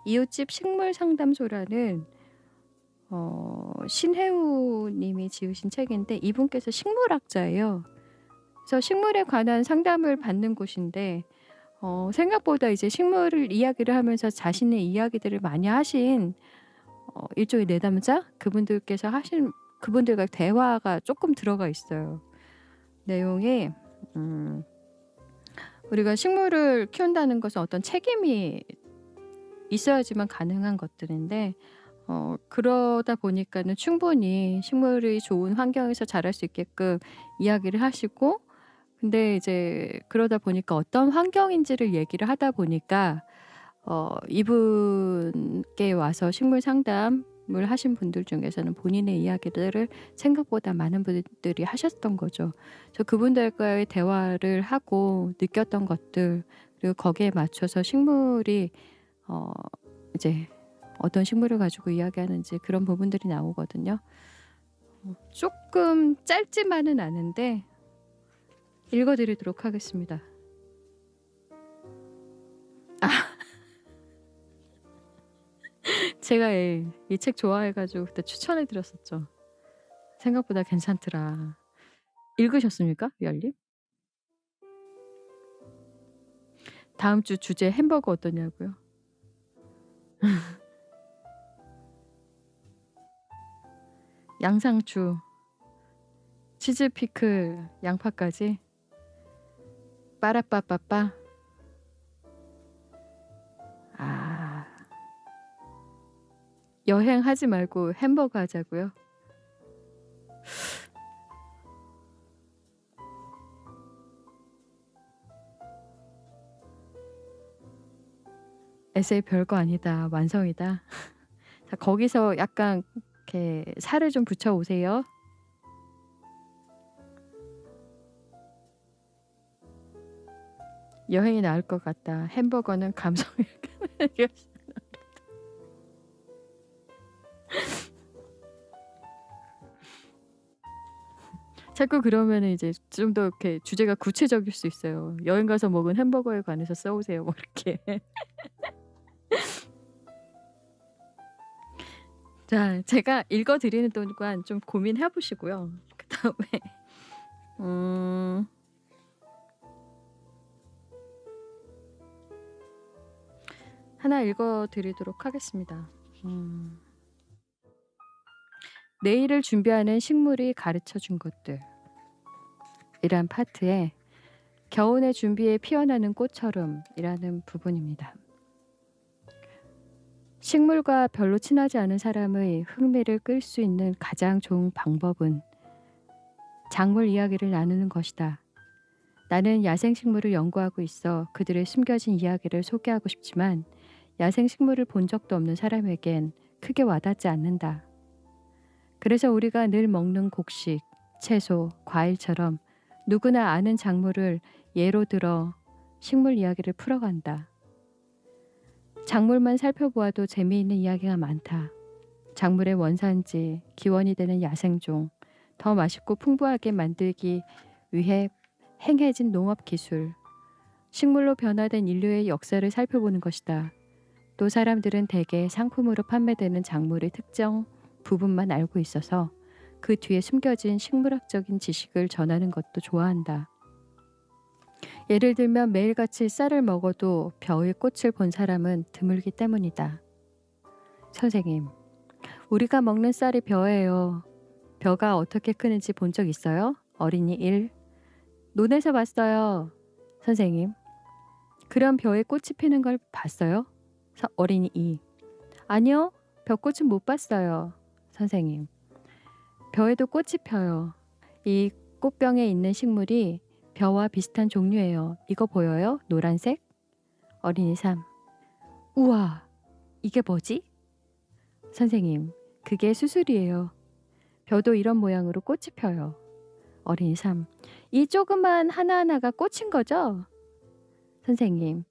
A: 이웃집 식물 상담소라는 신혜우 님이 지으신 책인데 이분께서 식물학자예요. 그래서 식물에 관한 상담을 받는 곳인데 생각보다 이제 식물을 이야기를 하면서 자신의 이야기들을 많이 하신 일종의 내담자 그분들께서 하신 그분들과 대화가 조금 들어가 있어요. 내용이 우리가 식물을 키운다는 것은 어떤 책임이 있어야지만 가능한 것들인데 그러다 보니까는 충분히 식물이 좋은 환경에서 자랄 수 있게끔 이야기를 하시고, 근데 이제 그러다 보니까 어떤 환경인지를 얘기를 하다 보니까 이분께 와서 식물 상담을 하신 분들 중에서는 본인의 이야기들을 생각보다 많은 분들이 하셨던 거죠. 저 그분들과의 대화를 하고 느꼈던 것들, 그리고 거기에 맞춰서 식물이 이제 어떤 식물을 가지고 이야기하는지 그런 부분들이 나오거든요. 조금 짧지만은 않은데 읽어 드리도록 하겠습니다. 제가 이 책 좋아해 가지고 그때 추천해 드렸었죠. 생각보다 괜찮더라. 읽으셨습니까? 리얼님? 다음 주 주제 햄버거 어떠냐고요? 양상추, 치즈 피클, 양파까지 빠라빠빠빠. 아, 여행하지 말고 햄버거 하자고요? 에세이 별거 아니다. 완성이다. 자, 거기서 약간 이렇게 살을 좀 붙여 오세요. 여행이 나을 것 같다. 햄버거는 감성이 자꾸 그러면은 이제 좀 더 이렇게 주제가 구체적일 수 있어요. 여행 가서 먹은 햄버거에 관해서 써오세요. 뭐 이렇게. 자, 제가 읽어 드리는 동안 좀 고민해 보시고요. 그다음에 하나 읽어 드리도록 하겠습니다. 내일을 준비하는 식물이 가르쳐 준 것들. 이란 파트에 겨우내 준비에 피어나는 꽃처럼 이라는 부분입니다. 식물과 별로 친하지 않은 사람의 흥미를 끌 수 있는 가장 좋은 방법은 작물 이야기를 나누는 것이다. 나는 야생식물을 연구하고 있어 그들의 숨겨진 이야기를 소개하고 싶지만 야생식물을 본 적도 없는 사람에겐 크게 와닿지 않는다. 그래서 우리가 늘 먹는 곡식, 채소, 과일처럼 누구나 아는 작물을 예로 들어 식물 이야기를 풀어간다. 작물만 살펴보아도 재미있는 이야기가 많다. 작물의 원산지, 기원이 되는 야생종, 더 맛있고 풍부하게 만들기 위해 행해진 농업 기술, 식물로 변화된 인류의 역사를 살펴보는 것이다. 또 사람들은 대개 상품으로 판매되는 작물의 특정 부분만 알고 있어서 그 뒤에 숨겨진 식물학적인 지식을 전하는 것도 좋아한다. 예를 들면 매일같이 쌀을 먹어도 벼의 꽃을 본 사람은 드물기 때문이다. 선생님, 우리가 먹는 쌀이 벼예요. 벼가 어떻게 크는지 본 적 있어요? 어린이 1. 논에서 봤어요. 선생님, 그럼 벼에 꽃이 피는 걸 봤어요? 어린이 2. 아니요, 벼꽃은 못 봤어요. 선생님, 벼에도 꽃이 펴요. 이 꽃병에 있는 식물이 벼와 비슷한 종류예요. 이거 보여요? 노란색? 어린이 3. 우와, 이게 뭐지? 선생님, 그게 수술이에요. 벼도 이런 모양으로 꽃이 펴요. 어린이 3. 이 조그만 하나하나가 꽃인 거죠? 선생님,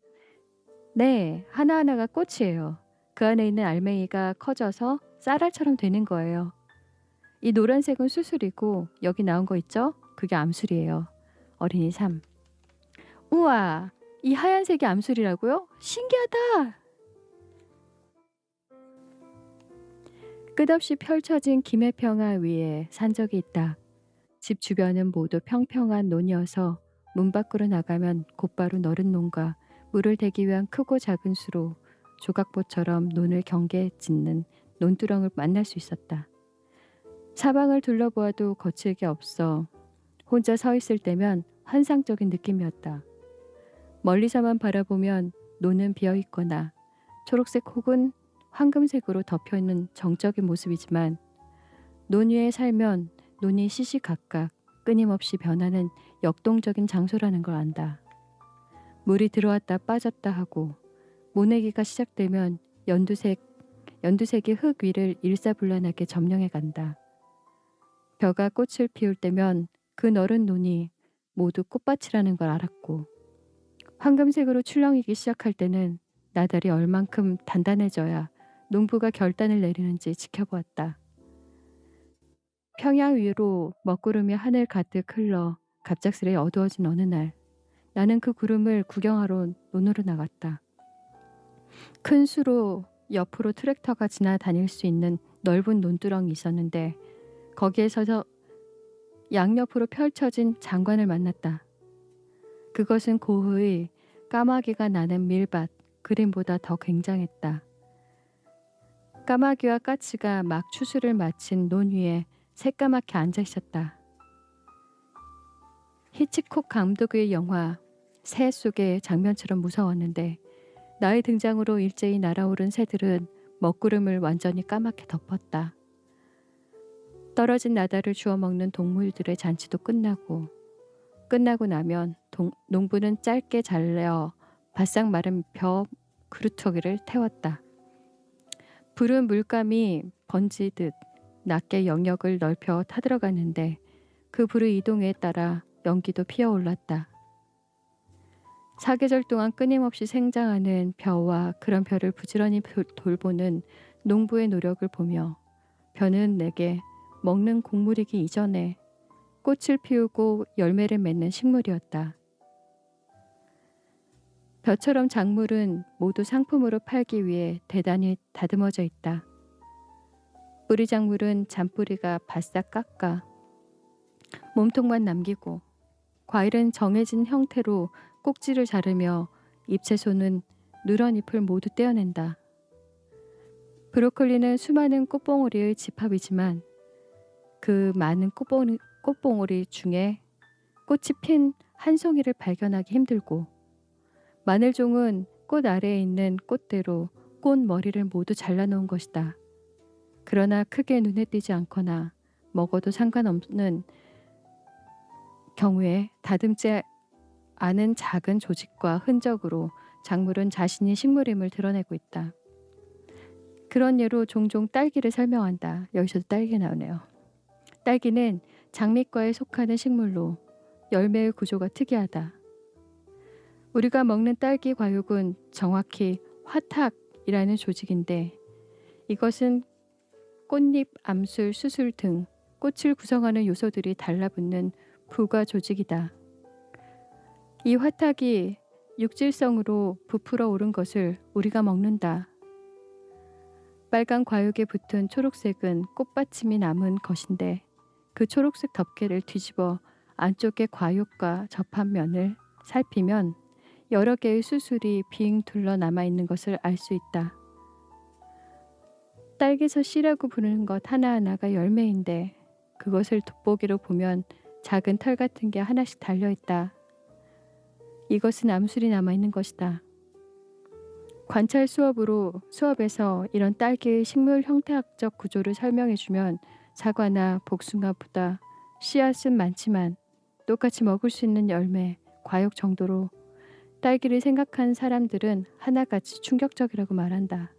A: 네, 하나하나가 꽃이에요. 그 안에 있는 알맹이가 커져서 쌀알처럼 되는 거예요. 이 노란색은 수술이고 여기 나온 거 있죠? 그게 암술이에요. 어린이 3. 우와, 이 하얀색이 암술이라고요? 신기하다. 끝없이 펼쳐진 김해 평화 위에 산적이 있다. 집 주변은 모두 평평한 논이어서 문 밖으로 나가면 곧바로 너른 논과 물을 대기 위한 크고 작은 수로 조각보처럼 논을 경계에 짓는 논두렁을 만날 수 있었다. 사방을 둘러보아도 거칠 게 없어 혼자 서 있을 때면 환상적인 느낌이었다. 멀리서만 바라보면 논은 비어 있거나 초록색 혹은 황금색으로 덮여 있는 정적인 모습이지만 논 위에 살면 논이 시시각각 끊임없이 변하는 역동적인 장소라는 걸 안다. 물이 들어왔다 빠졌다 하고 모내기가 시작되면 연두색이 흙 위를 일사불란하게 점령해 간다. 벼가 꽃을 피울 때면 그 너른 논이 모두 꽃밭이라는 걸 알았고 황금색으로 출렁이기 시작할 때는 나달이 얼만큼 단단해져야 농부가 결단을 내리는지 지켜보았다. 평야 위로 먹구름이 하늘 가득 흘러 갑작스레 어두워진 어느 날 나는 그 구름을 구경하러 논으로 나갔다. 큰 수로 옆으로 트랙터가 지나다닐 수 있는 넓은 논두렁이 있었는데 거기에 서서 양옆으로 펼쳐진 장관을 만났다. 그것은 고흐의 까마귀가 나는 밀밭 그림보다 더 굉장했다. 까마귀와 까치가 막 추수를 마친 논 위에 새까맣게 앉아 있었다. 히치콕 감독의 영화 새 속의 장면처럼 무서웠는데 나의 등장으로 일제히 날아오른 새들은 먹구름을 완전히 까맣게 덮었다. 떨어진 나달을 주워 먹는 동물들의 잔치도 끝나고 나면 농부는 짧게 잘려 바싹 마른 벼 그루터기를 태웠다. 푸른 물감이 번지듯 낮게 영역을 넓혀 타들어갔는데 그 불의 이동에 따라 연기도 피어올랐다. 사계절 동안 끊임없이 생장하는 벼와 그런 벼를 부지런히 돌보는 농부의 노력을 보며 벼는 내게 먹는 곡물이기 이전에 꽃을 피우고 열매를 맺는 식물이었다. 벼처럼 작물은 모두 상품으로 팔기 위해 대단히 다듬어져 있다. 뿌리 작물은 잔뿌리가 바싹 깎아 몸통만 남기고 과일은 정해진 형태로 꼭지를 자르며 잎채소는 누런 잎을 모두 떼어낸다. 브로콜리는 수많은 꽃봉오리의 집합이지만 그 많은 꽃봉오리 중에 꽃이 핀 한 송이를 발견하기 힘들고 마늘종은 꽃 아래에 있는 꽃대로 꽃 머리를 모두 잘라놓은 것이다. 그러나 크게 눈에 띄지 않거나 먹어도 상관없는 경우에 다듬지 않은 작은 조직과 흔적으로 작물은 자신이 식물임을 드러내고 있다. 그런 예로 종종 딸기를 설명한다. 여기서도 딸기가 나오네요. 딸기는 장미과에 속하는 식물로 열매의 구조가 특이하다. 우리가 먹는 딸기 과육은 정확히 화탁이라는 조직인데 이것은 꽃잎, 암술, 수술 등 꽃을 구성하는 요소들이 달라붙는 부가 조직이다. 이 화탁이 육질성으로 부풀어 오른 것을 우리가 먹는다. 빨간 과육에 붙은 초록색은 꽃받침이 남은 것인데 그 초록색 덮개를 뒤집어 안쪽의 과육과 접한 면을 살피면 여러 개의 수술이 빙 둘러 남아있는 것을 알 수 있다. 딸기서 씨라고 부르는 것 하나하나가 열매인데 그것을 돋보기로 보면 작은 털 같은 게 하나씩 달려있다. 이것은 암술이 남아있는 것이다. 관찰 수업에서 이런 딸기의 식물 형태학적 구조를 설명해주면 사과나 복숭아보다 씨앗은 많지만 똑같이 먹을 수 있는 열매, 과육 정도로 딸기를 생각한 사람들은 하나같이 충격적이라고 말한다.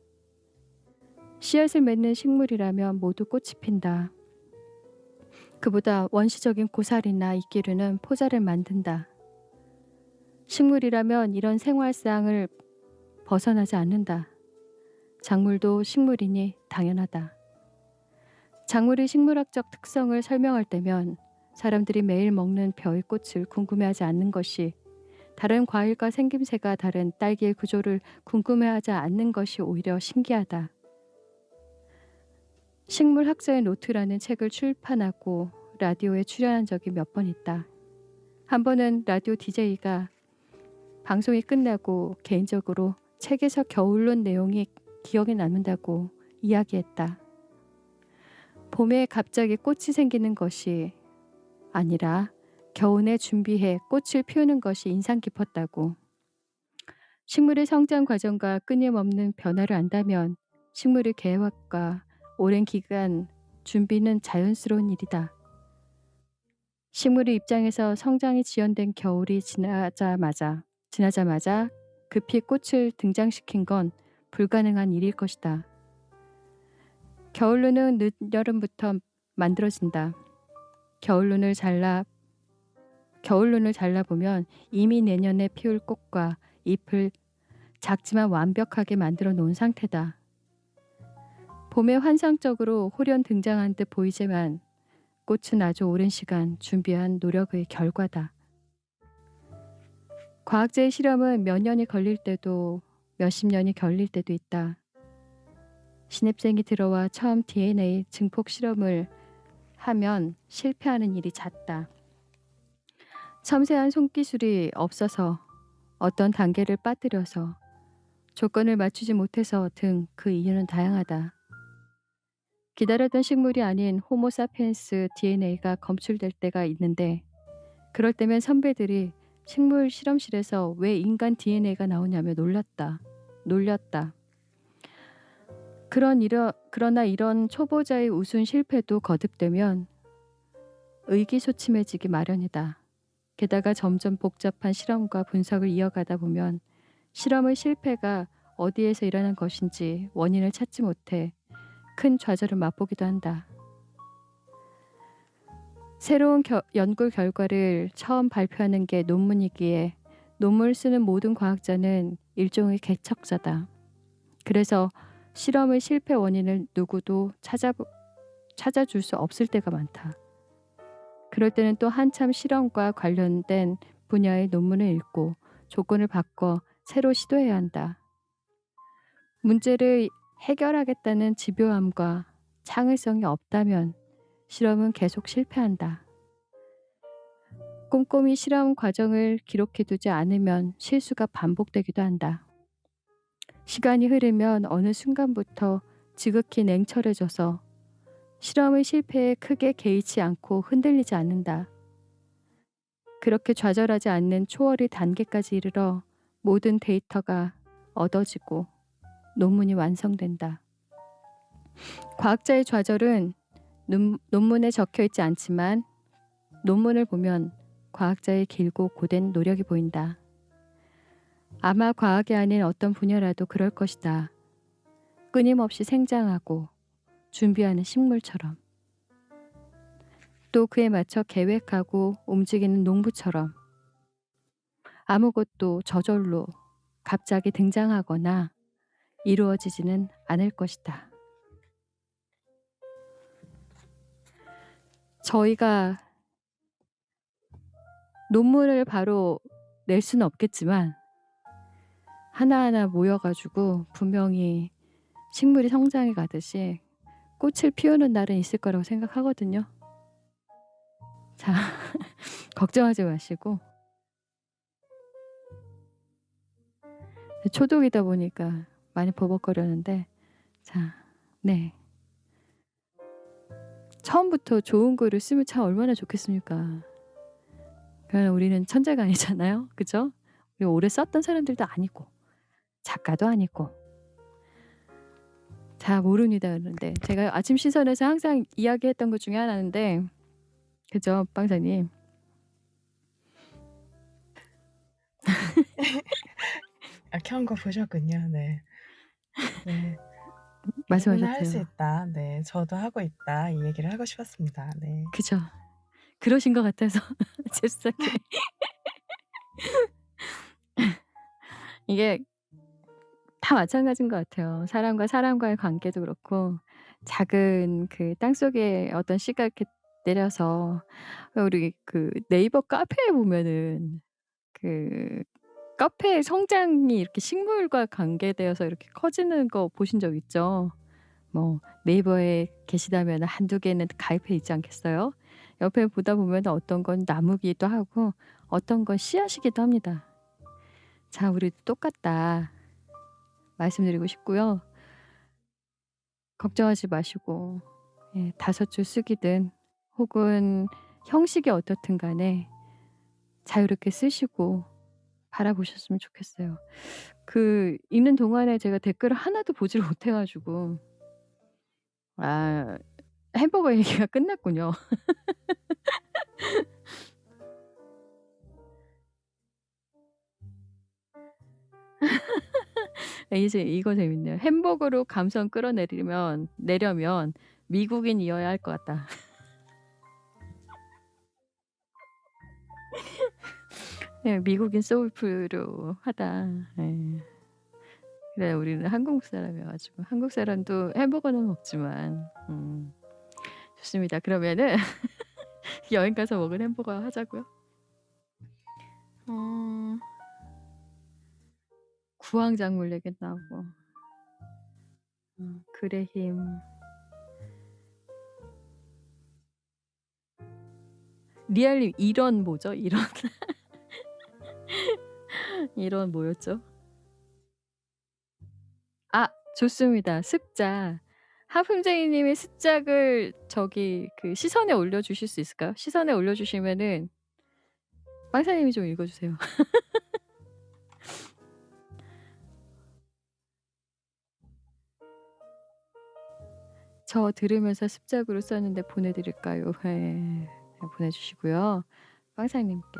A: 씨앗을 맺는 식물이라면 모두 꽃이 핀다. 그보다 원시적인 고사리나 이끼류는 포자를 만든다. 식물이라면 이런 생활상을 벗어나지 않는다. 작물도 식물이니 당연하다. 작물의 식물학적 특성을 설명할 때면 사람들이 매일 먹는 벼의 꽃을 궁금해하지 않는 것이 다른 과일과 생김새가 다른 딸기의 구조를 궁금해하지 않는 것이 오히려 신기하다. 식물학자의 노트라는 책을 출판하고 라디오에 출연한 적이 몇 번 있다. 한 번은 라디오 DJ가 방송이 끝나고 개인적으로 책에서 겨울론 내용이 기억에 남는다고 이야기했다. 봄에 갑자기 꽃이 생기는 것이 아니라 겨우내 준비해 꽃을 피우는 것이 인상 깊었다고. 식물의 성장 과정과 끊임없는 변화를 안다면 식물의 계획과 오랜 기간 준비는 자연스러운 일이다. 식물의 입장에서 성장이 지연된 겨울이 지나자마자 급히 꽃을 등장시킨 건 불가능한 일일 것이다. 겨울눈은 늦여름부터 만들어진다. 겨울눈을 잘라보면 이미 내년에 피울 꽃과 잎을 작지만 완벽하게 만들어 놓은 상태다. 봄에 환상적으로 홀연 등장한 듯 보이지만 꽃은 아주 오랜 시간 준비한 노력의 결과다. 과학자의 실험은 몇 년이 걸릴 때도 몇십 년이 걸릴 때도 있다. 신입생이 들어와 처음 DNA 증폭 실험을 하면 실패하는 일이 잦다. 섬세한 손기술이 없어서 어떤 단계를 빠뜨려서 조건을 맞추지 못해서 등 그 이유는 다양하다. 기다렸던 식물이 아닌 호모사피엔스 DNA가 검출될 때가 있는데 그럴 때면 선배들이 식물 실험실에서 왜 인간 DNA가 나오냐며 놀렸다. 그러나 이런 초보자의 우순 실패도 거듭되면 의기소침해지기 마련이다. 게다가 점점 복잡한 실험과 분석을 이어가다 보면 실험의 실패가 어디에서 일어난 것인지 원인을 찾지 못해 큰 좌절을 맛보기도 한다. 새로운 연구 결과를 처음 발표하는 게 논문이기에 논문을 쓰는 모든 과학자는 일종의 개척자다. 그래서 실험의 실패 원인을 누구도 찾아줄 수 없을 때가 많다. 그럴 때는 또 한참 실험과 관련된 분야의 논문을 읽고 조건을 바꿔 새로 시도해야 한다. 문제를 해결하겠다는 집요함과 창의성이 없다면 실험은 계속 실패한다. 꼼꼼히 실험 과정을 기록해두지 않으면 실수가 반복되기도 한다. 시간이 흐르면 어느 순간부터 지극히 냉철해져서 실험의 실패에 크게 개의치 않고 흔들리지 않는다. 그렇게 좌절하지 않는 초월의 단계까지 이르러 모든 데이터가 얻어지고 논문이 완성된다. 과학자의 좌절은 논문에 적혀 있지 않지만 논문을 보면 과학자의 길고 고된 노력이 보인다. 아마 과학이 아닌 어떤 분야라도 그럴 것이다. 끊임없이 생장하고 준비하는 식물처럼. 또 그에 맞춰 계획하고 움직이는 농부처럼. 아무것도 저절로 갑자기 등장하거나 이루어지지는 않을 것이다. 저희가 논문을 바로 낼 수는 없겠지만 하나하나 모여가지고 분명히 식물이 성장해 가듯이 꽃을 피우는 날은 있을 거라고 생각하거든요. 자, 걱정하지 마시고 초독이다 보니까 많이 버벅거렸는데 자, 네. 처음부터 좋은 글을 쓰면 참 얼마나 좋겠습니까? 그러나 우리는 천재가 아니잖아요. 그죠? 우리 오래 썼던 사람들도 아니고 작가도 아니고 다 모릅니다. 그런데 제가 아침 시선에서 항상 이야기했던 것 중에 하나인데 그죠, 빵사님?
B: 켠 거 보셨군요. 네. 네. 누구나 할 수
A: 말씀하셨대요.
B: 있다. 네. 저도 하고 있다. 이 얘기를 하고 싶었습니다. 네.
A: 그죠? 그러신 것 같아서 잽싸게 이게 다 마찬가지인 것 같아요. 사람과 사람과의 관계도 그렇고 작은 그 땅속에 어떤 씨가 이렇게 내려서 우리 그 네이버 카페에 보면은 그 카페의 성장이 이렇게 식물과 관계되어서 이렇게 커지는 거 보신 적 있죠? 뭐 네이버에 계시다면 한두 개는 가입해 있지 않겠어요? 옆에 보다 보면 어떤 건 나무기도 하고 어떤 건 씨앗이기도 합니다. 자, 우리 똑같다 말씀드리고 싶고요. 걱정하지 마시고 5줄 쓰기든 혹은 형식이 어떻든 간에 자유롭게 쓰시고 바라보셨으면 좋겠어요. 그 읽는 동안에 제가 댓글을 하나도 보지를 못해 가지고 아 햄버거 얘기가 끝났군요. 이제 이거 재밌네요. "햄버거로 감성 끌어내리면 내려면 미국인이어야 할 것 같다." 예. "미국인 소울푸드하다." 예. 그래 우리는 한국 사람이어 가지고 한국 사람도 햄버거는 먹지만 좋습니다. 그러면은 여행 가서 먹은 햄버거 하자고요. 어 구황작물 얘기 나오고 글의 힘. 리알님 이런 뭐죠? 이런 이런 뭐였죠? 아 좋습니다. 습작. 하품쟁이 님의 습작을 저기 그 시선에 올려 주실 수 있을까요? 시선에 올려 주시면은 빵사님이 좀 읽어 주세요. 저 들으면서 습작으로 썼는데 보내 드릴까요? 예. 보내 주시고요. 빵사님께.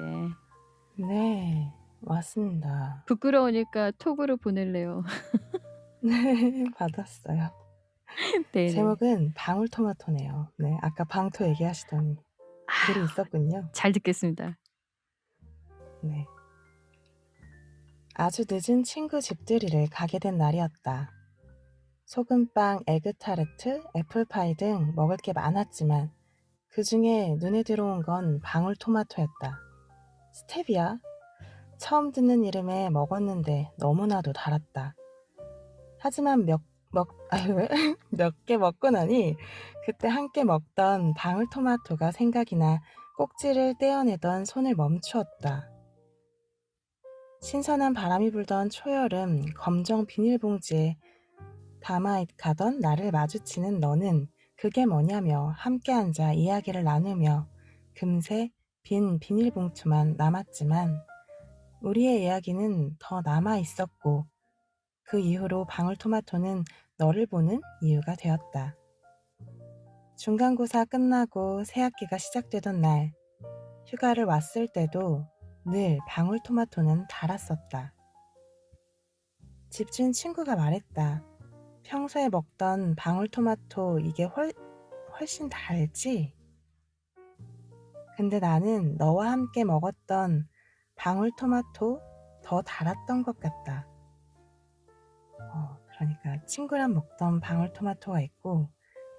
B: 네. 왔습니다.
A: 부끄러우니까 톡으로 보낼래요.
B: 네. 받았어요.
A: 네네.
B: 제목은 방울토마토네요. 네. 아까 방토 얘기하시던 글이 있었군요.
A: 잘 듣겠습니다.
B: 네. 아주 늦은 친구 집들이를 가게 된 날이었다. 소금빵, 에그타르트, 애플파이 등 먹을 게 많았지만 그 중에 눈에 들어온 건 방울토마토였다. 스테비아? 처음 듣는 이름에 먹었는데 너무나도 달았다. 하지만 몇 개 먹고 나니 그때 함께 먹던 방울토마토가 생각이 나 꼭지를 떼어내던 손을 멈추었다. 신선한 바람이 불던 초여름 검정 비닐봉지에 담아 가던 나를 마주치는 너는 그게 뭐냐며 함께 앉아 이야기를 나누며 금세 빈 비닐봉투만 남았지만 우리의 이야기는 더 남아 있었고 그 이후로 방울토마토는 너를 보는 이유가 되었다. 중간고사 끝나고 새학기가 시작되던 날 휴가를 왔을 때도 늘 방울토마토는 달았었다. 집주인 친구가 말했다. 평소에 먹던 방울토마토 이게 훨씬 달지? 근데 나는 너와 함께 먹었던 방울토마토 더 달았던 것 같다. 그러니까 친구랑 먹던 방울토마토가 있고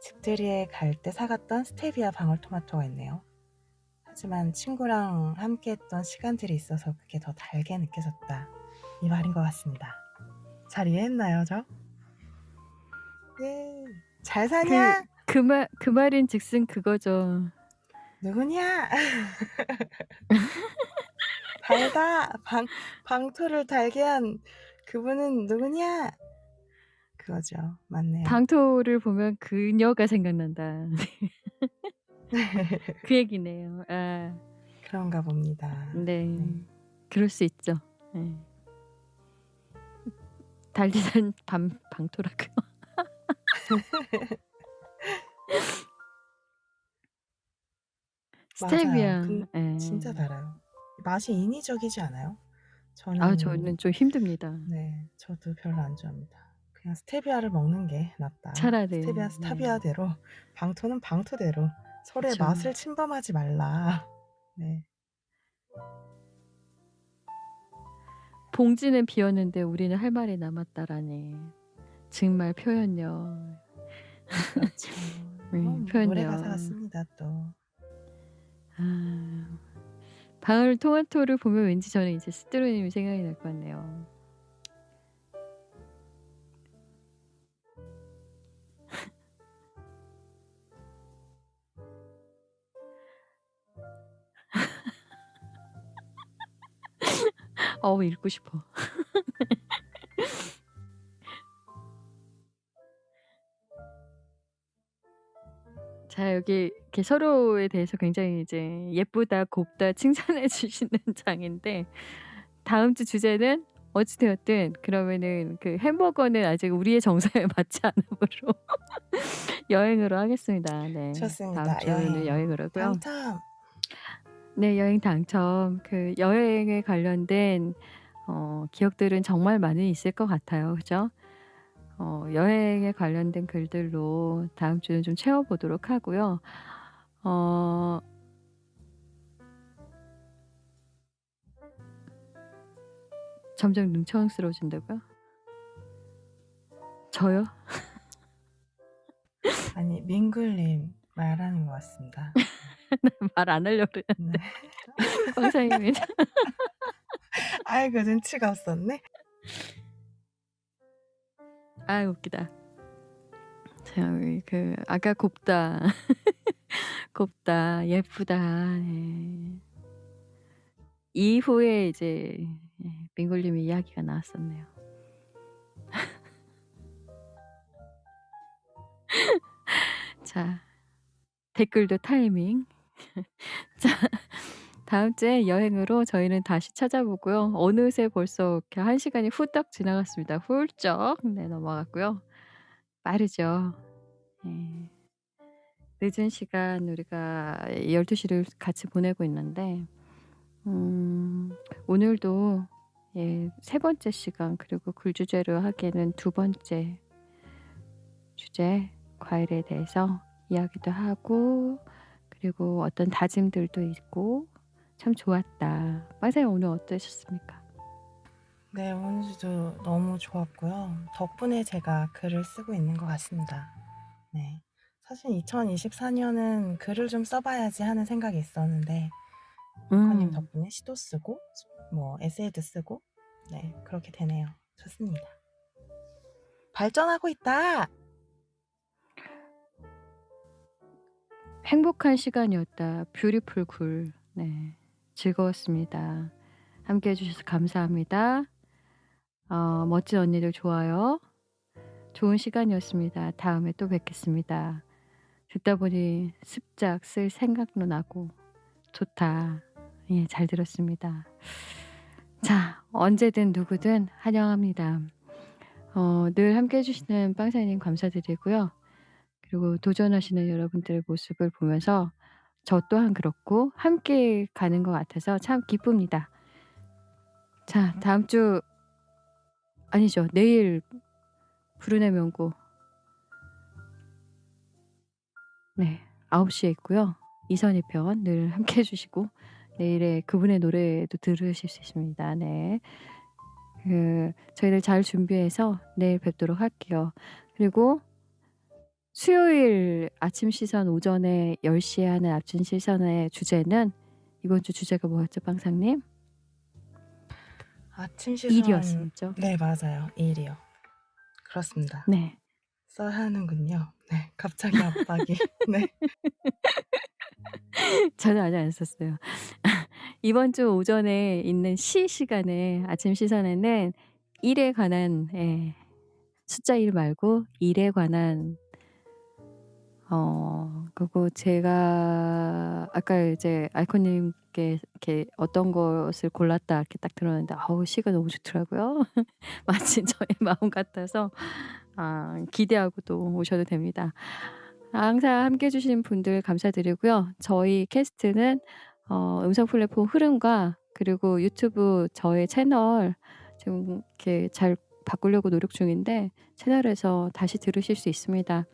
B: 집들이에 갈 때 사갔던 스테비아 방울토마토가 있네요. 하지만 친구랑 함께 했던 시간들이 있어서 그게 더 달게 느껴졌다. 이 말인 것 같습니다. 잘 이해했나요, 저? 예. 잘 사냐?
A: 그 말인즉슨 그거죠.
B: 누구냐? 달다. 방토를 달게 한 그분은 누구냐? 그거죠. 맞네요.
A: 방토를 보면 그녀가 생각난다. 그 얘기네요. 아.
B: 그런가 봅니다.
A: 네.
B: 네.
A: 그럴 수 있죠. 예. 달리던 방토라고요.
B: 맞아요.
A: 스테비아. 예.
B: 진짜 달아요. 맛이 인위적이지 않아요?
A: 저는 좀 힘듭니다.
B: 네, 저도 별로 안 좋아합니다. 그냥 스테비아를 먹는 게 낫다.
A: 차라리.
B: 스테비아 스타비아대로, 방토는 방토대로 서로의
A: 그쵸.
B: 맛을 침범하지 말라. 네.
A: 봉지는 비었는데 우리는 할 말이 남았다라니. 정말 표현력.
B: 그렇죠.
A: 표현력.
B: 노래 가사 같습니다 또.
A: 방울토마토를 보면 왠지 저는 이제 스트로님이 생각이 날 것 같네요. 읽고 싶어. 자 여기 이렇게 서로에 대해서 굉장히 이제 예쁘다, 곱다 칭찬해 주시는 장인데 다음 주 주제는 어찌 되었든 그러면은 그 햄버거는 아직 우리의 정서에 맞지 않으므로 여행으로 하겠습니다. 네. 다음
B: 좋습니다.
A: 주는
B: 여행
A: 여행으로 하고요.
B: 당첨.
A: 네, 여행 당첨. 그 여행에 관련된 기억들은 정말 많이 있을 것 같아요. 그죠? 여행에 관련된 글들로 다음 주는 좀 채워보도록 하고요. 어, 점점 능청스러워진다고요? 저요?
B: 아니, 민굴님 말하는 것 같습니다.
A: 말 안 하려고
B: 네.
A: 그랬는데 빵사님이
B: 아이고, 눈치가 없었네.
A: 아 웃기다. 자, 우리 그 아까 곱다 곱다 예쁘다. 네. 이후에 이제 민굴님의 이야기가 나왔었네요. 자, 댓글도 타이밍. 자, 다음 주에 여행으로 저희는 다시 찾아보고요. 어느새 벌써 이렇게 1시간이 후딱 지나갔습니다. 훌쩍 넘어갔고요. 빠르죠. 예. 늦은 시간 우리가 12시를 같이 보내고 있는데 오늘도 예, 3번째 시간 그리고 글 주제로 하기에는 2번째 주제 과일에 대해서 이야기도 하고 그리고 어떤 다짐들도 있고 참 좋았다. 빠사님 오늘 어떠셨습니까?
B: 네, 오늘도 너무 좋았고요. 덕분에 제가 글을 쓰고 있는 것 같습니다. 네. 사실 2024년은 글을 좀 써봐야지 하는 생각이 있었는데 아코님 덕분에 시도 쓰고 뭐 에세이도 쓰고 네, 그렇게 되네요. 좋습니다. 발전하고 있다.
A: 행복한 시간이었다. 뷰티풀 굴. 네. 즐거웠습니다. 함께 해주셔서 감사합니다. 멋진 언니들 좋아요. 좋은 시간이었습니다. 다음에 또 뵙겠습니다. 듣다 보니 습작 쓸 생각도 나고 좋다. 예, 잘 들었습니다. 자, 언제든 누구든 환영합니다. 늘 함께 해주시는 빵사님 감사드리고요. 그리고 도전하시는 여러분들의 모습을 보면서 저 또한 그렇고 함께 가는 것 같아서 참 기쁩니다. 자, 다음 주 아니죠. 내일 불운의 명곡 네, 9시에 있고요. 이선희 편 늘 함께 해주시고 내일에 그분의 노래도 들으실 수 있습니다. 네. 저희들 잘 준비해서 내일 뵙도록 할게요. 그리고 수요일 아침 시선 오전에 10시에 하는 아침 시선의 주제는 이번 주 주제가 뭐였죠, 빵상님?
B: 아침 시선
A: 일이었습니다.
B: 네, 맞아요. 일이요. 그렇습니다.
A: 네.
B: 써야 하는군요. 네, 갑자기 압박이. 네.
A: 저는 아직 안 썼어요. 이번 주 오전에 있는 시간에 아침 시선에는 일에 관한 숫자 1 말고 일에 관한 그리고 제가 아까 이제 아이콘님께 이렇게 어떤 것을 골랐다 이렇게 딱 들었는데 아우 시가 너무 좋더라고요. 마치 저의 마음 같아서 기대하고 또 오셔도 됩니다. 항상 함께 해 주시는 분들 감사드리고요. 저희 캐스트는 음성 플랫폼 흐름과 그리고 유튜브 저의 채널 지금 이렇게 잘 바꾸려고 노력 중인데 채널에서 다시 들으실 수 있습니다.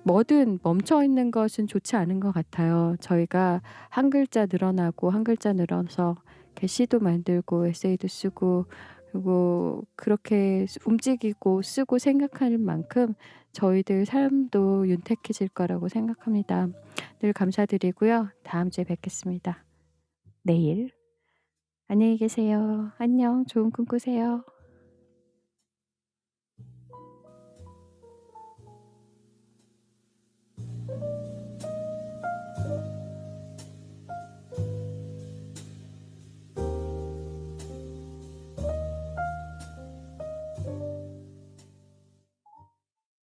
A: 뭐든 멈춰 있는 것은 좋지 않은 것 같아요. 저희가 한 글자 늘어나고 한 글자 늘어서 이렇게 시도 만들고 에세이도 쓰고 그리고 그렇게 움직이고 쓰고 생각하는 만큼 저희들 삶도 윤택해질 거라고 생각합니다. 늘 감사드리고요. 다음 주에 뵙겠습니다. 내일. 안녕히 계세요. 안녕. 좋은 꿈 꾸세요.